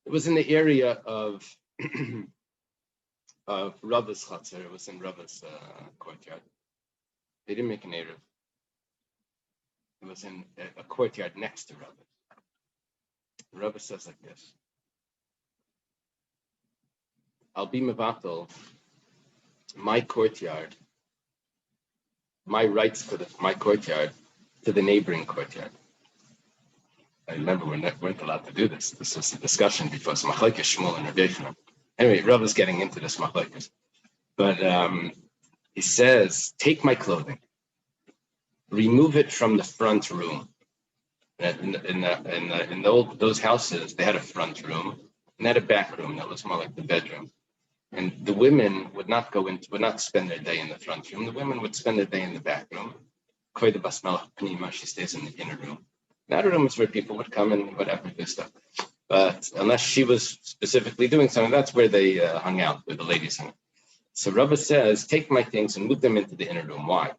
was in the area of Rava's Chatzar. It was in Rava's courtyard. They didn't make an Eruv. It was in a courtyard next to Rava. Rava says like this: I'll be mevatel my courtyard, my rights to my courtyard to the neighboring courtyard. I remember we weren't allowed to do this. This was a discussion before some machlekes Shmuel and Rabbi Yochanan. Anyway, Rava's getting into this machlekes, but he says, take my clothing, remove it from the front room. In those houses, they had a front room and they had a back room that was more like the bedroom. And the women would not spend their day in the front room. The women would spend their day in the back room. She stays in the inner room. The outer room is where people would come and whatever, do stuff. But unless she was specifically doing something, that's where they hung out, where the ladies hung out. So Rava says, take my things and move them into the inner room. Why?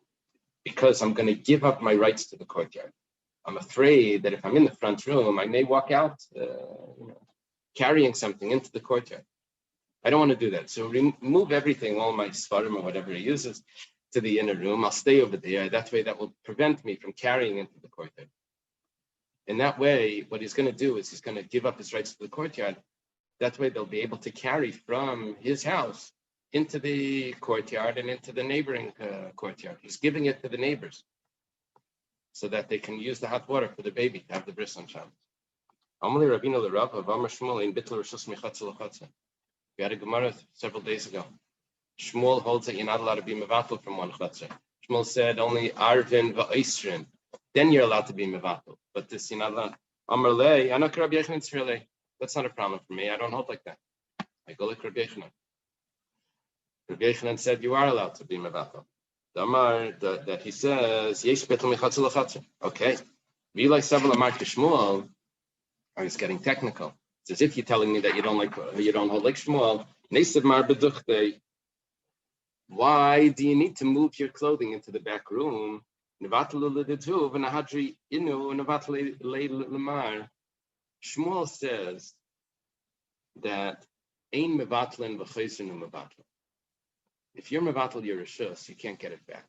Because I'm going to give up my rights to the courtyard. I'm afraid that if I'm in the front room, I may walk out carrying something into the courtyard. I don't want to do that. So remove everything, all my svarim or whatever he uses, to the inner room. I'll stay over there. That way, that will prevent me from carrying into the courtyard. In that way, what he's going to do is he's going to give up his rights to the courtyard. That way, they'll be able to carry from his house into the courtyard and into the neighboring courtyard. He's giving it to the neighbors so that they can use the hot water for the baby to have the bris on Shabbos. We had a Gemara several days ago. Shmuel holds that you're not allowed to be mevatel from one chatzar. Shmuel said only Arvin va'isrin. Then you're allowed to be mevatel. But this you're not allowed. Amar lei, anak Rabbi Yochanan tzrelei. That's not a problem for me. I don't hold like that. I go like Rabbi Yochanan. Rabbi Yochanan said you are allowed to be mevatel. that he says, Yesh betel mechatzer l'chatzer. Okay. V'ilai sevel amar Shmuel. I was getting technical. It's as if you're telling me that you don't hold like Shmuel. Nesav mar beduchte. Why do you need to move your clothing into the back room? Shmuel says that ein mevatlin v'chayzinu mevatlin. If you're mevatl your rishus, you can't get it back.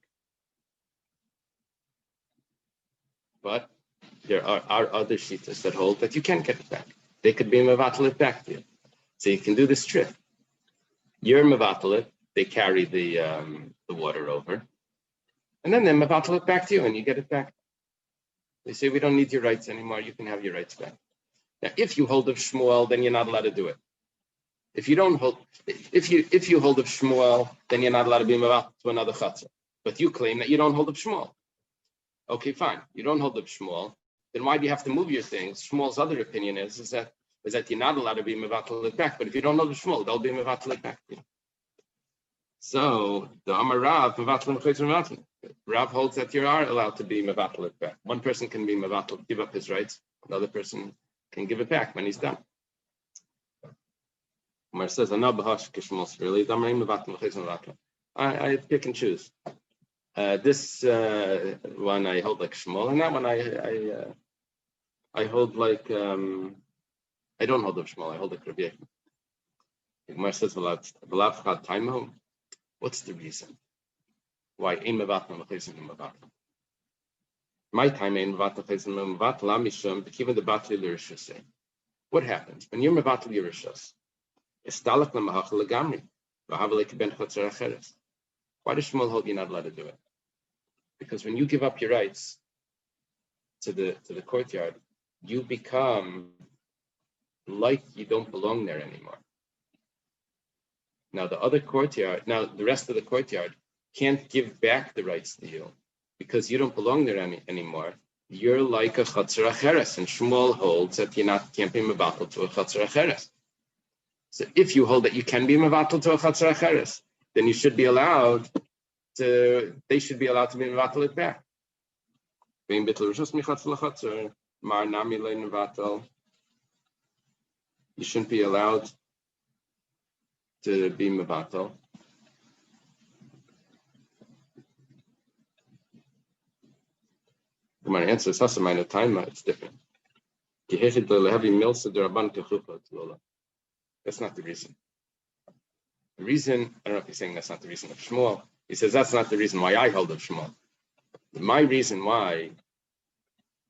But there are other shitas that hold that you can get it back. They could be mevatl it back to you. So you can do this trick. You're mevatl it, they carry the water over, and then they mevatl it back to you and you get it back. They say, we don't need your rights anymore, you can have your rights back. Now, if you hold of Shmuel, then you're not allowed to do it. If you hold of Shmuel, then you're not allowed to be mevatl to another chatzah. But you claim that you don't hold of Shmuel. Okay, fine. You don't hold of Shmuel. Then why do you have to move your things? Shmuel's other opinion is that you're not allowed to be mevatl it back. But if you don't hold of Shmuel, they'll be mevatl it back. So the Amar Rav mevatl mevatl. Rav holds that you are allowed to be mevatl it back. One person can be mevatl, give up his rights. Another person can give it back when he's done. Umar says, "I pick and choose. This one I hold like Shmuel, and that one I hold like I don't hold like Shmuel. I hold like Rabbi Yechon." Umar says, "What's the reason why ein mevatl mechayzin mevatl? My time ein mevatl mechayzin mevatl amishum b'kivan the batli l'rishus. What happens when you're mevatl your rishus? Estalach lemahachal legamri v'havelek ben chotzer acheres. Why does Shmuel hold you're not allowed to do it? Because when you give up your rights to the courtyard, you become like you don't belong there anymore. Now the rest of the courtyard can't give back the rights to you because you don't belong there anymore. You're like a chatzar acheres, and Shmuel holds that you can't be mevatel to a chatzar acheres. So if you hold that you can be mevatel to a chatzar acheres, then they should be allowed to be mevatel it back. You shouldn't be allowed to be mevatel. My answer is it's different. That's not the reason. The reason, I don't know if he's saying that's not the reason of Shmuel. He says that's not the reason why I hold of Shmuel. My reason why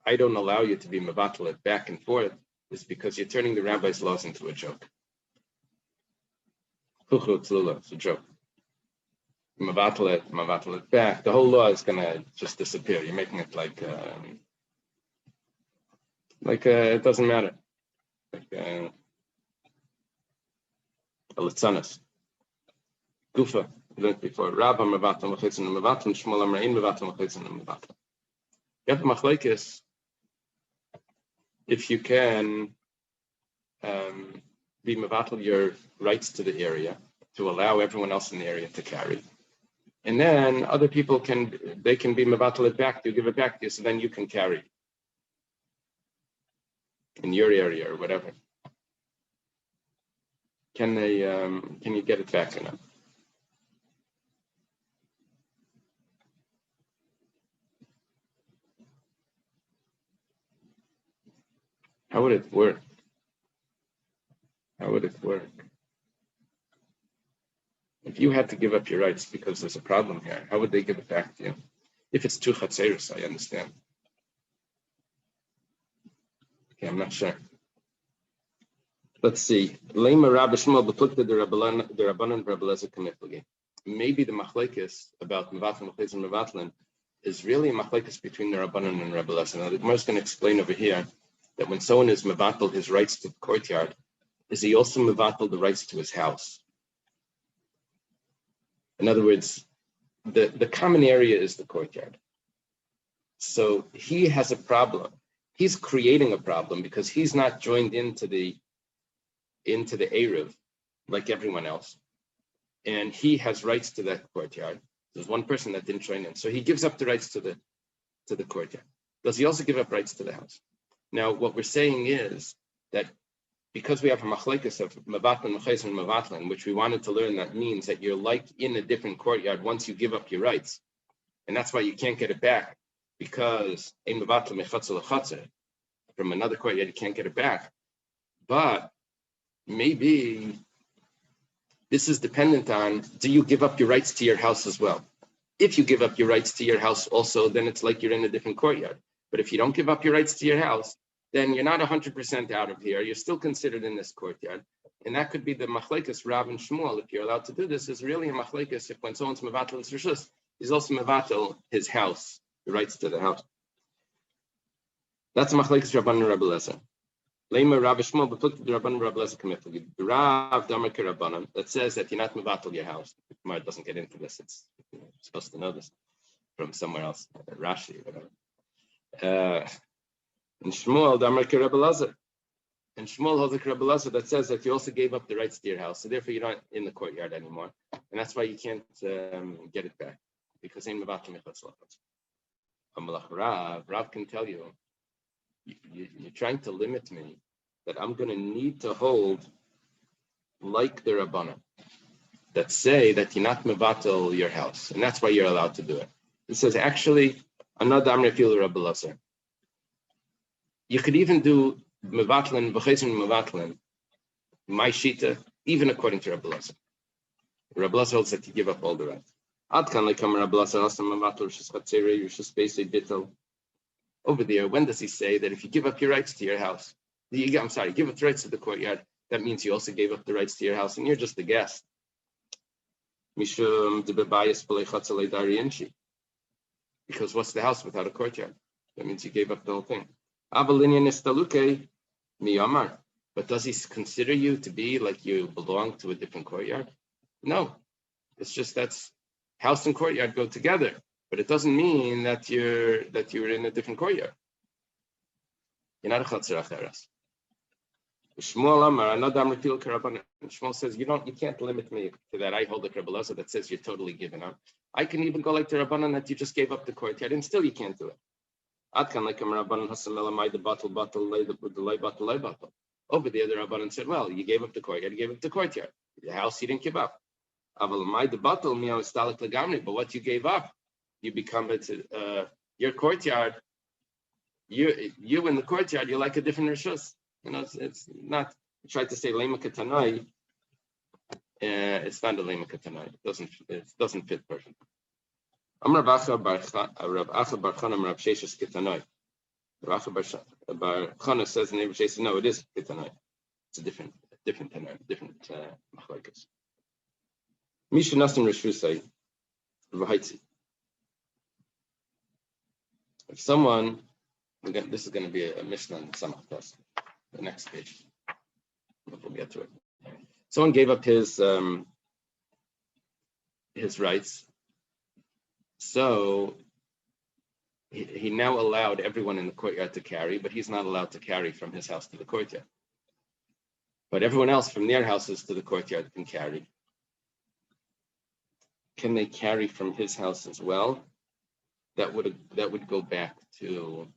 I don't allow you to be mevatel it back and forth is because you're turning the rabbi's laws into a joke. It's a joke. Mevatel it back. The whole law is going to just disappear. You're making it like it doesn't matter. A litzanas. Gufa. Learned before. Rabba mevatel mechitzin mevatel Shmuel amrein mevatel mechitzin mevatel. You have the machlekes if you can be mevatel your rights to the area to allow everyone else in the area to carry. And then other people can be mevatel it back to you, give it back to you, so then you can carry in your area or whatever. Can you get it back or not? How would it work? If you had to give up your rights because there's a problem here, how would they give it back to you? If it's two chatzeros, I understand. Okay, I'm not sure. Let's see. Maybe the machlekes about mevatel and mevatlin is really a machlekes between the Rabbanan and Rebbe Lezer. Now the Gemara is going to explain over here that when someone is mevatel his rights to the courtyard, is he also mevatel the rights to his house? In other words, the common area is the courtyard. So he has a problem. He's creating a problem because he's not joined into the Eruv like everyone else. And he has rights to that courtyard. There's one person that didn't join in. So he gives up the rights to the courtyard. Does he also give up rights to the house? Now, what we're saying is that because we have a machlekes of mevatlan, meches, and mevatlan, which we wanted to learn, that means that you're like in a different courtyard once you give up your rights. And that's why you can't get it back, because ein mevatlan mechatzel lechatzer, from another courtyard, you can't get it back. But maybe this is dependent on, do you give up your rights to your house as well? If you give up your rights to your house also, then it's like you're in a different courtyard. But if you don't give up your rights to your house, then you're not 100% out of here. You're still considered in this courtyard. And that could be the machlekes Rav and Shmuel. If you're allowed to do this, is really a machlekes. If when someone's mevatel his rishus, he's also mevatel his house, the rights to the house. That's a machlekes Rabban and Rabbi Lezer. Lema Rav Shmuel, but put the Rabban and Rabbi Lezer committed. Rav Damar Rabbanan that says that you're not mevatel your house. Gemara doesn't get into this. It's supposed to know this from somewhere else, Rashi, whatever. And Shmuel Damar Rabbi Lezer. And Shmuel holds a Rabbi Lezer that says that you also gave up the rights to your house, so therefore you're not in the courtyard anymore, and that's why you can't get it back, because ain't mevatel mechatz lachatz. Rav can tell you, you're trying to limit me, that I'm going to need to hold like the Rabbanan that say that you're not mevatel your house, and that's why you're allowed to do it. It says actually, another Amr Fil Rabbi Lezer. You could even do mevatlan, v'chezin mevatlan, my shita, even according to Rabbi Lezer. Rabbi Lezer holds that you give up all the rights. Ad kan lekam Rabbi Lezer also mevatl rishus chatzerei rishus beisei bittel. Over there, when does he say that if you give up your rights to your house, give up the rights to the courtyard, that means you also gave up the rights to your house, and you're just a guest. Mishum debebayis b'lei chatzelei dari inshi. Because what's the house without a courtyard? That means you gave up the whole thing. Avalinyan istaluke miyamar. But does he consider you to be like you belong to a different courtyard? No. It's just that's house and courtyard go together, but it doesn't mean that you're in a different courtyard. You're not a chatzer acheres. Shmuel Amar, another Amar Fil Karabanan. Shmuel says you can't limit me to that. I hold a Rabbi Lezer that says you're totally given up. I can even go like the Rabbanan that you just gave up the courtyard, and still you can't do it. Adkan like Rabbanan Hasamelamai the bottle lay bottle. Over there, the Rabbanan said, well, you gave up the courtyard, you gave up the courtyard. The house you didn't give up. Avalamai the bottle miaustalik lagamri. But what you gave up, you become your courtyard. You in the courtyard, you're like a different rishus. It's not. You tried to say lema katanai. It's not a lema katanai. It doesn't fit perfectly. Amar Rav Acha bar Chanam Rav Sheshes Kitanoi. Rav Acha bar Chanam says in Rav Sheshes, no, it is Kitanoi. It's a different Tanoi, different machlokes. Misha Nasim Rishusai V'Haitzi. If someone, this is going to be a Mishnah in Samach Tos, the next page. We'll get to it. Someone gave up his rights. So he now allowed everyone in the courtyard to carry, but he's not allowed to carry from his house to the courtyard. But everyone else from their houses to the courtyard can carry. Can they carry from his house as well? That would go back to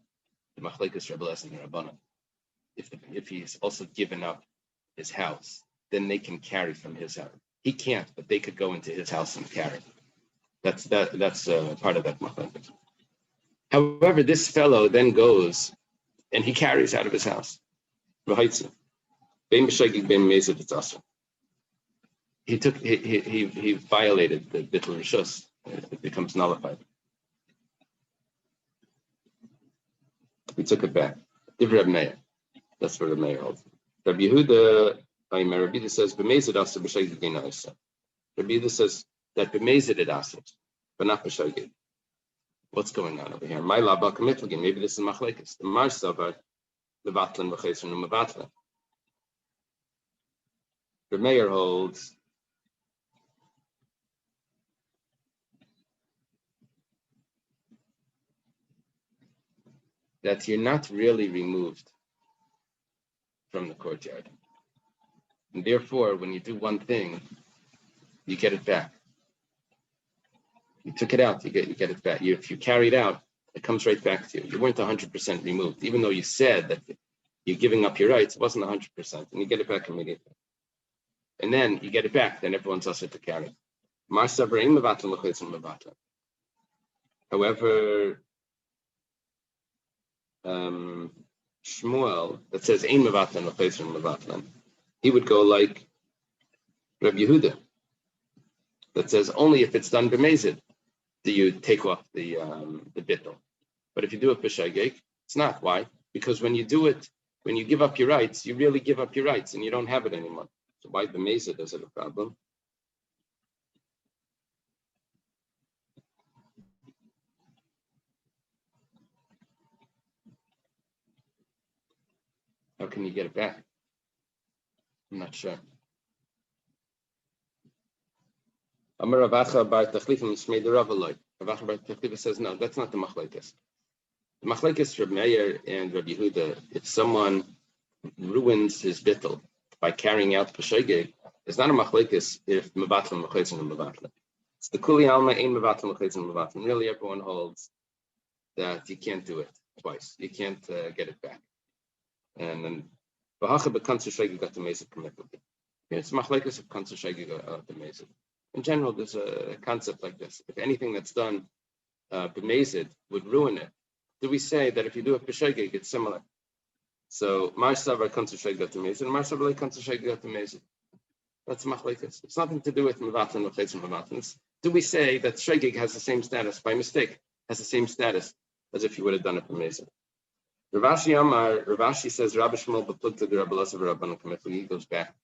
the machlekes Rabbi Lezer and Rabbanan. If he's also given up his house, then they can carry from his house. He can't, but they could go into his house and carry. That's part of that machlekes. However, this fellow then goes and he carries out of his house. He violated the bittul rishus. It becomes nullified. We took it back. Divrei Meir. That's what the Meir holds. Rabbi Yehuda says b'mezid aser b'shegig gein ha'isa. Rabbi Yehuda says that b'mezid it aser, but not b'shegig. What's going on over here? My laba kamitlagin. Maybe this is machlekes. The Mar Savar levatlan v'chesron u'mevatlan. The Meir holds that you're not really removed from the courtyard. And therefore, when you do one thing, you get it back. You took it out, you get it back. If you carry it out, it comes right back to you. You weren't 100% removed, even though you said that you're giving up your rights. It wasn't 100%, and you get it back immediately. And then you get it back. Then everyone's also to carry. However, Shmuel that says ein mevatlan l'chaytzim mevatlan, he would go like Rabbi Yehuda that says only if it's done b'mezid do you take off the bittul. But if you do it b'shageg, it's not. Why? Because when you do it, when you give up your rights, you really give up your rights and you don't have it anymore. So why b'mezid is it a problem? How can you get it back? I'm not sure. Amar Ravacha bar Tachlifim Shmei the Ravaloi. Ravacha bar Tachlifim says, no, that's not the machlekes. The machlekes Reb Meir and Rabbi Yehuda, if someone ruins his bittul by carrying out peshegeg, it's not a machlekes if mevatlan mechatzin and mevatlan. It's the kuli alma ein mevatlan mechatzin and mevatlan. Really, everyone holds that you can't do it twice. You can't get it back. And then v'hacha bekanzer shegeg got the mezid committed. It's machlekes of kanzer shegeg got the mezid. In general, there's a concept like this. If anything that's done b'mezid would ruin it, do we say that if you do it b'shegeg, it's similar? So marsavar kanzer shegeg got the mezid, and marsavar kanzer shegeg got the mezid. That's machlekes. It's nothing to do with mevatlan or chaytzim mevatlan. Do we say that shegeg has the same status by mistake, has the same status as if you would have done it b'mezid? Ravashi says Rabbi Shmuel beplugta the Rabbi Elazar Rabbanan Kamifli. He goes back.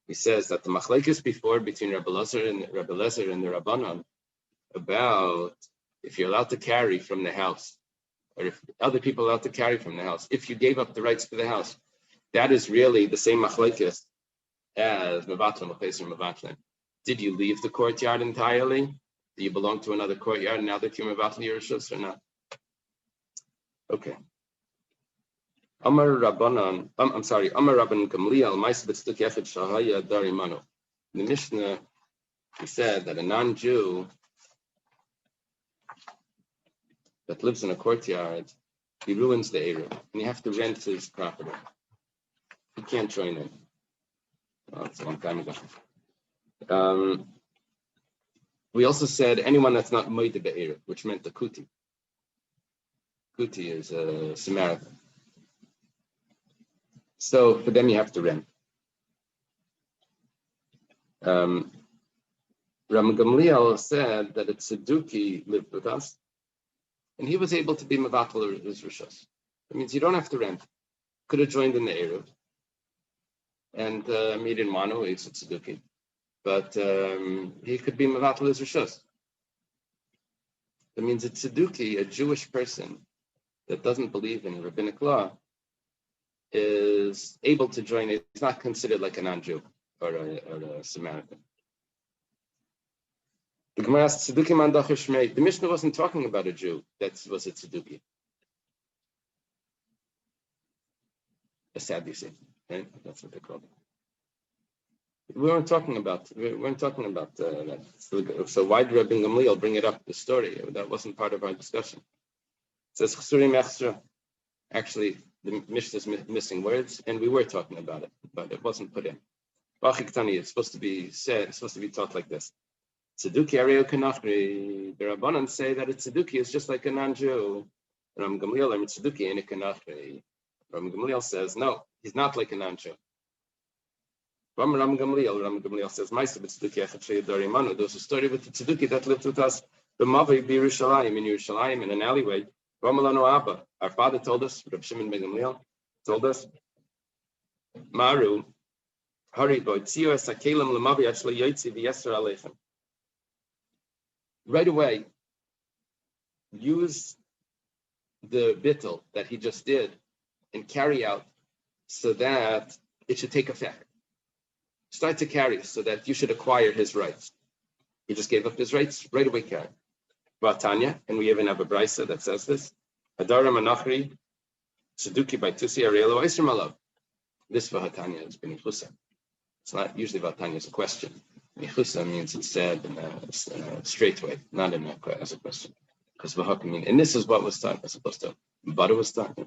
He says that the machlekes before between Rabbi Elazar and the Rabbanan about if you're allowed to carry from the house, or if other people are allowed to carry from the house, if you gave up the rights to the house, that is really the same machlekes as mevatlan mechatzin mevatlan. Did you leave the courtyard entirely? Do you belong to another courtyard now that you're mevatlan Yerushus or not? Okay. Amar Rabbanan Gamliel Ma'aseh B'tzeduk Yechid Shahaya Dari Manu. In the Mishnah, he said that a non-Jew that lives in a courtyard, he ruins the Eruv, and you have to rent his property. He can't join in. Oh, it's a long time ago. We also said anyone that's not Moide Be'eruv, which meant the Kuti. Kuti is a Samaritan. So for them, you have to rent. Ram Gamliel said that a Tzeduki lived with us, and he was able to be mevatel his rishos. It means you don't have to rent. Could have joined in the Eruv, and he didn't want to. He's a Tzeduki, but he could be mevatel his rishos. That means a Tzeduki, a Jewish person that doesn't believe in rabbinic law, is able to join it. It's not considered like a non-Jew or a Samaritan. The Gemara asks, the Mishnah wasn't talking about a Jew that was a Tzeduki. A Sadducee, right? That's what they call it. We weren't talking about that. So why did Rabbi Gamliel bring it up, the story? That wasn't part of our discussion. It says, Chsurim Echsra. Actually, the Mishnah is missing words, and we were talking about it, but it wasn't put in. It's supposed to be said, it's supposed to be taught like this. Tzeduki Areo Kanachri. The Rabbanan say that a Tzeduki is just like a non-Jew. Ram Gamliel, I'm Tzeduki and a Kanachri. Ram Gamliel says, no, he's not like a non-Jew. Ram Gamliel says, Ma'aseh B'tzeduk Yechid Sheyadari Manu. There was a story with the Tzeduki that lived with us, the Mavi B'Yerushalayim, in Yerushalayim, in an alleyway. Our father told us, Reb Shimon ben Gamliel told us, Maru, right away, use the bittul that he just did and carry out so that it should take effect. Start to carry so that you should acquire his rights. He just gave up his rights, right away carry. Tanya, and we even have a brisa that says this. Hadara Manachri, Tzeduki by Tusi Arielo Eisrim Alav. This Vahatanya has been inclusive. It's not usually Vahatanya, it's a question. Mechusa means it's said in a straight way, not in as a question. Because v'hakamina, and this is what was taught as opposed to but it was taught.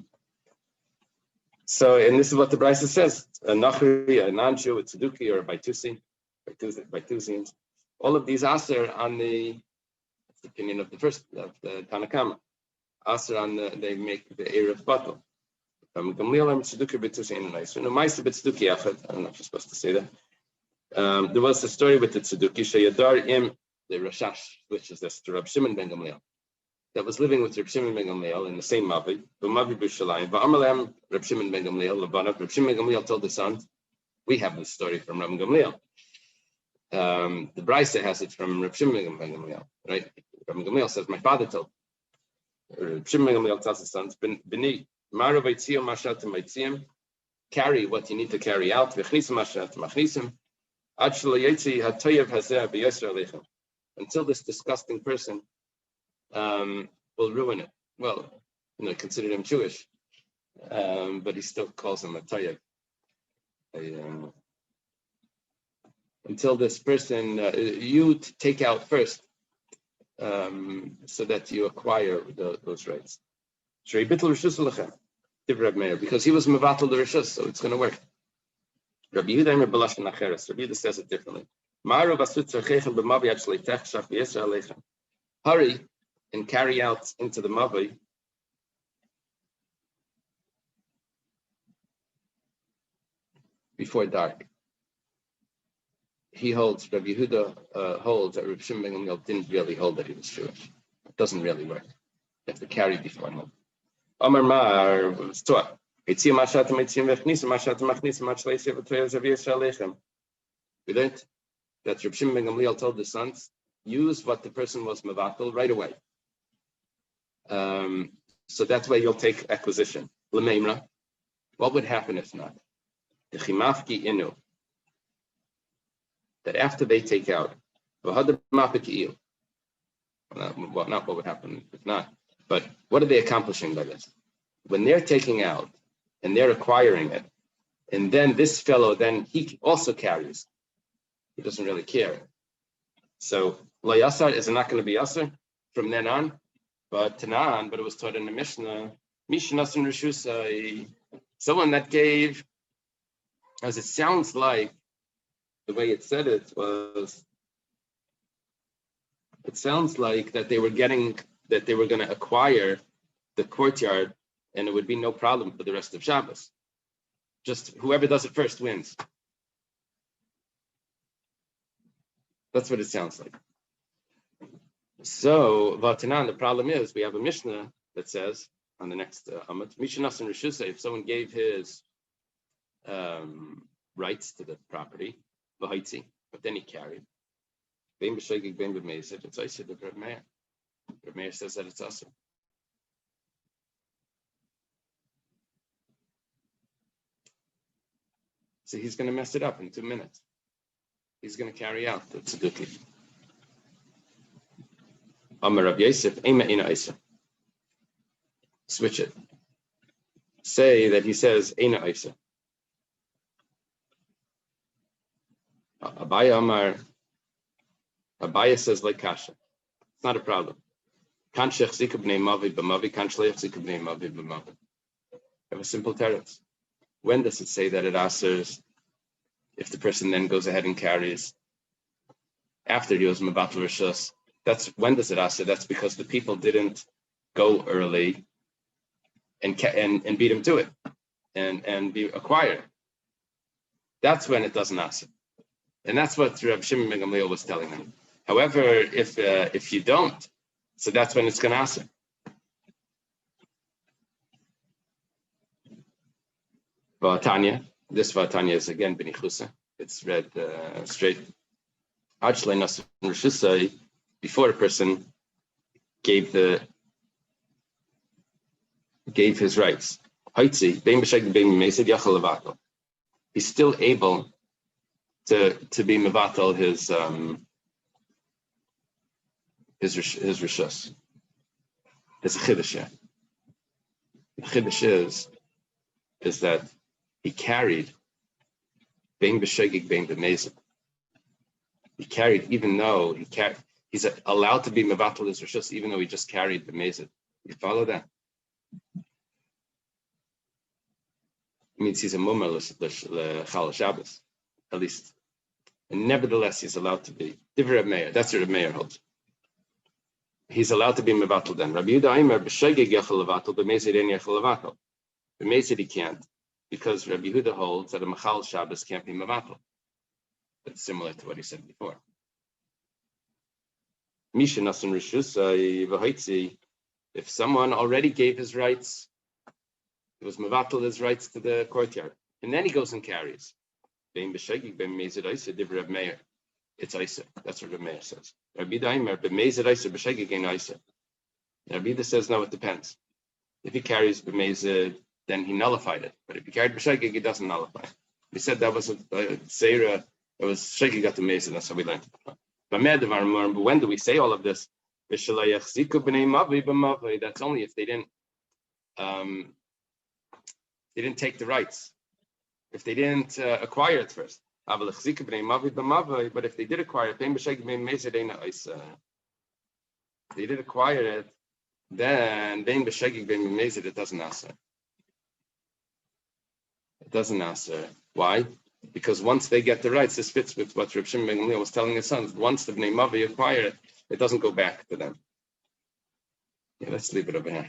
So, and this is what the Brisa says: a nachri, a non-Jew, a tzeduki, or a baitusi, baitusians. All of these aser on the opinion of the Tanakama. Aser on they make the Erev Batal. Gamliel am tzeduki baitusi in nice. No, ma'aser b'tzeduki achad. I don't know if you're supposed to say that. There was a story with the tzeduki sheyadar im the Rashash, which is this to Rab Shimon ben Gamliel, that was living with Rab Shimon ben Gamliel in the same mavi, the mavi b'Shalayim. Va'amalem Rab Shimon ben Gamliel lebanav. Rab Shimon ben Gamliel told the sons, we have this story from Rab Gamliel. The Brisa has it from Rab Shimon ben Gamliel, right? Rab Gamliel says, my father told. Rab Shimon ben Gamliel tells his sons, B'ni, mara v'tzion mashat v'tzion, carry what you need to carry out. V'chnisim mashat v'chnisim, ad shelo yetzi hatoyev hazeh b'yosher aleichem. Until this disgusting person will ruin it. Well, consider him Jewish, but he still calls him a tayyib. Until this person, you take out first, so that you acquire those rights. Because he was mevatel the rishus, so it's going to work. Rabbi Yehuda says it differently. Hurry and carry out into the mavi before dark. He holds, Rabbi Yehuda holds that Rabbi Shimon ben Gamliel didn't really hold that he was Jewish. It doesn't really work. You have to carry before him. Amar Mar was taught. We learned that Rabbi Shimon ben Gamliel told the sons, use what the person was mevatel right away. So that way you'll take acquisition. L'meimra, what would happen if not? The chimafki inu, that after they take out, not what would happen if not, but what are they accomplishing by this? When they're taking out and they're acquiring it, and then this fellow, then he also carries. He doesn't really care. So lo yasar is not going to be yasar from then on, but Tanan, but it was taught in the Mishnah, Mishnah and Rishusai, someone that gave, as it sounds like, the way it said it was, it sounds like that they were going to acquire the courtyard and it would be no problem for the rest of Shabbos. Just whoever does it first wins. That's what it sounds like. So, Vatanan, the problem is we have a Mishnah that says on the next Amud, Mishanas and Rishusay, if someone gave his rights to the property, Bahaitzi, but then he carried. Bein b'shegig, bein b'meised, it's Ised of Reb Meir. Reb Meir says that it's awesome. So he's going to mess it up in 2 minutes. He's going to carry out the tzeduki. Amar Rav Yosef, Eima Ina Isa. Switch it. Say that he says Ina Isa. Abaya says like kasha. It's not a problem. Kan shech zika b'nei mavi b'mavi, kan shleich zika b'nei mavi b'mavi. Have a simple teretz. When does it say that it asers if the person then goes ahead and carries after he was mevatel rishus? That's when does it aser? That's because the people didn't go early and beat him to it and be acquired. That's when it doesn't aser. And that's what Rav Shimon ben Gamliel was telling them. However, if you don't, so that's when it's going to aser. Vatanya, this Vatanya is again benichusa. It's read straight. Before a person gave his rights, he's still able to be mevatel his rishus. There's a chiddush here. The chiddush is that he carried bein b'shegig bein b'mezid. He carried, even though he's allowed to be mevatel his rishus, even though he just carried the mezid. You follow that? It means he's a mummer l'chal Shabbos, at least. And nevertheless, he's allowed to be. Divrei Reb Meir, that's what Reb Meir holds. He's allowed to be mevatel then. Rabbi Yehuda Aimer b'shegeg yachal levatel, b'mezid ein yachal levatel. B'mezid he can't, because Rabbi Yehuda holds that a machal Shabbos can't be mevatel. That's similar to what he said before. Misha nasan rishusai v'hoitzi. If someone already gave his rights, it was mevatel his rights to the courtyard, and then he goes and carries. Bein b'shegig b'mezid oisa divrei Reb Meir. It's Isa. That's what Reb Meir says. Rabbi Daimer, b'mezid Isa, b'shegig ein Isa. Rabbi Yehuda says, no, it depends. If he carries b'mezid, then he nullified it. But if he carried b'shegig, he doesn't nullify it. He said that was a seira. It was shegig got the mezid. That's how we learned it. But when do we say all of this? That's only if they didn't take the rights. If they didn't acquire it first. But if they did acquire it, they did acquire it, then it doesn't answer. It doesn't answer. Why? Because once they get the rights, this fits with what Reb Shimon ben Gamliel was telling his sons. Once the Bnei Mavi acquire it, it doesn't go back to them. Yeah, let's leave it over here.